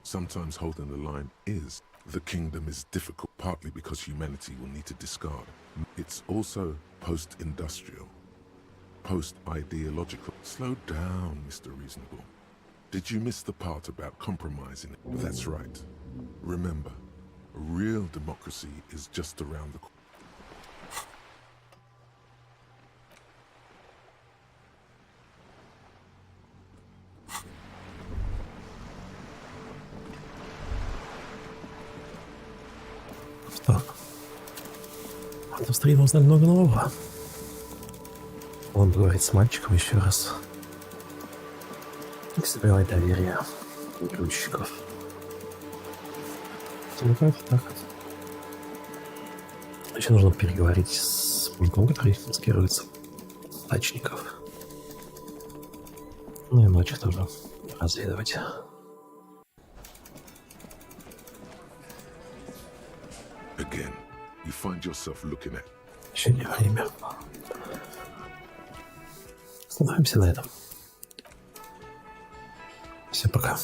Sometimes holding the line is. The kingdom is difficult, partly because humanity will need to discard. It's also post-industrial, post-ideological. Slow down, Mr. Reasonable. Did you miss the part about compromising? That's right. Remember, real democracy is just around the corner. Что? В стриме узнали много нового. Он говорит с мальчиком еще раз. И собирает доверие игрущиков. Ну как так? Еще нужно переговорить с пареньком, который маскируется дачников. Ну и ночью тоже разведывать. Again, you find yourself looking at. Еще не время. Остановимся на этом. Всем пока.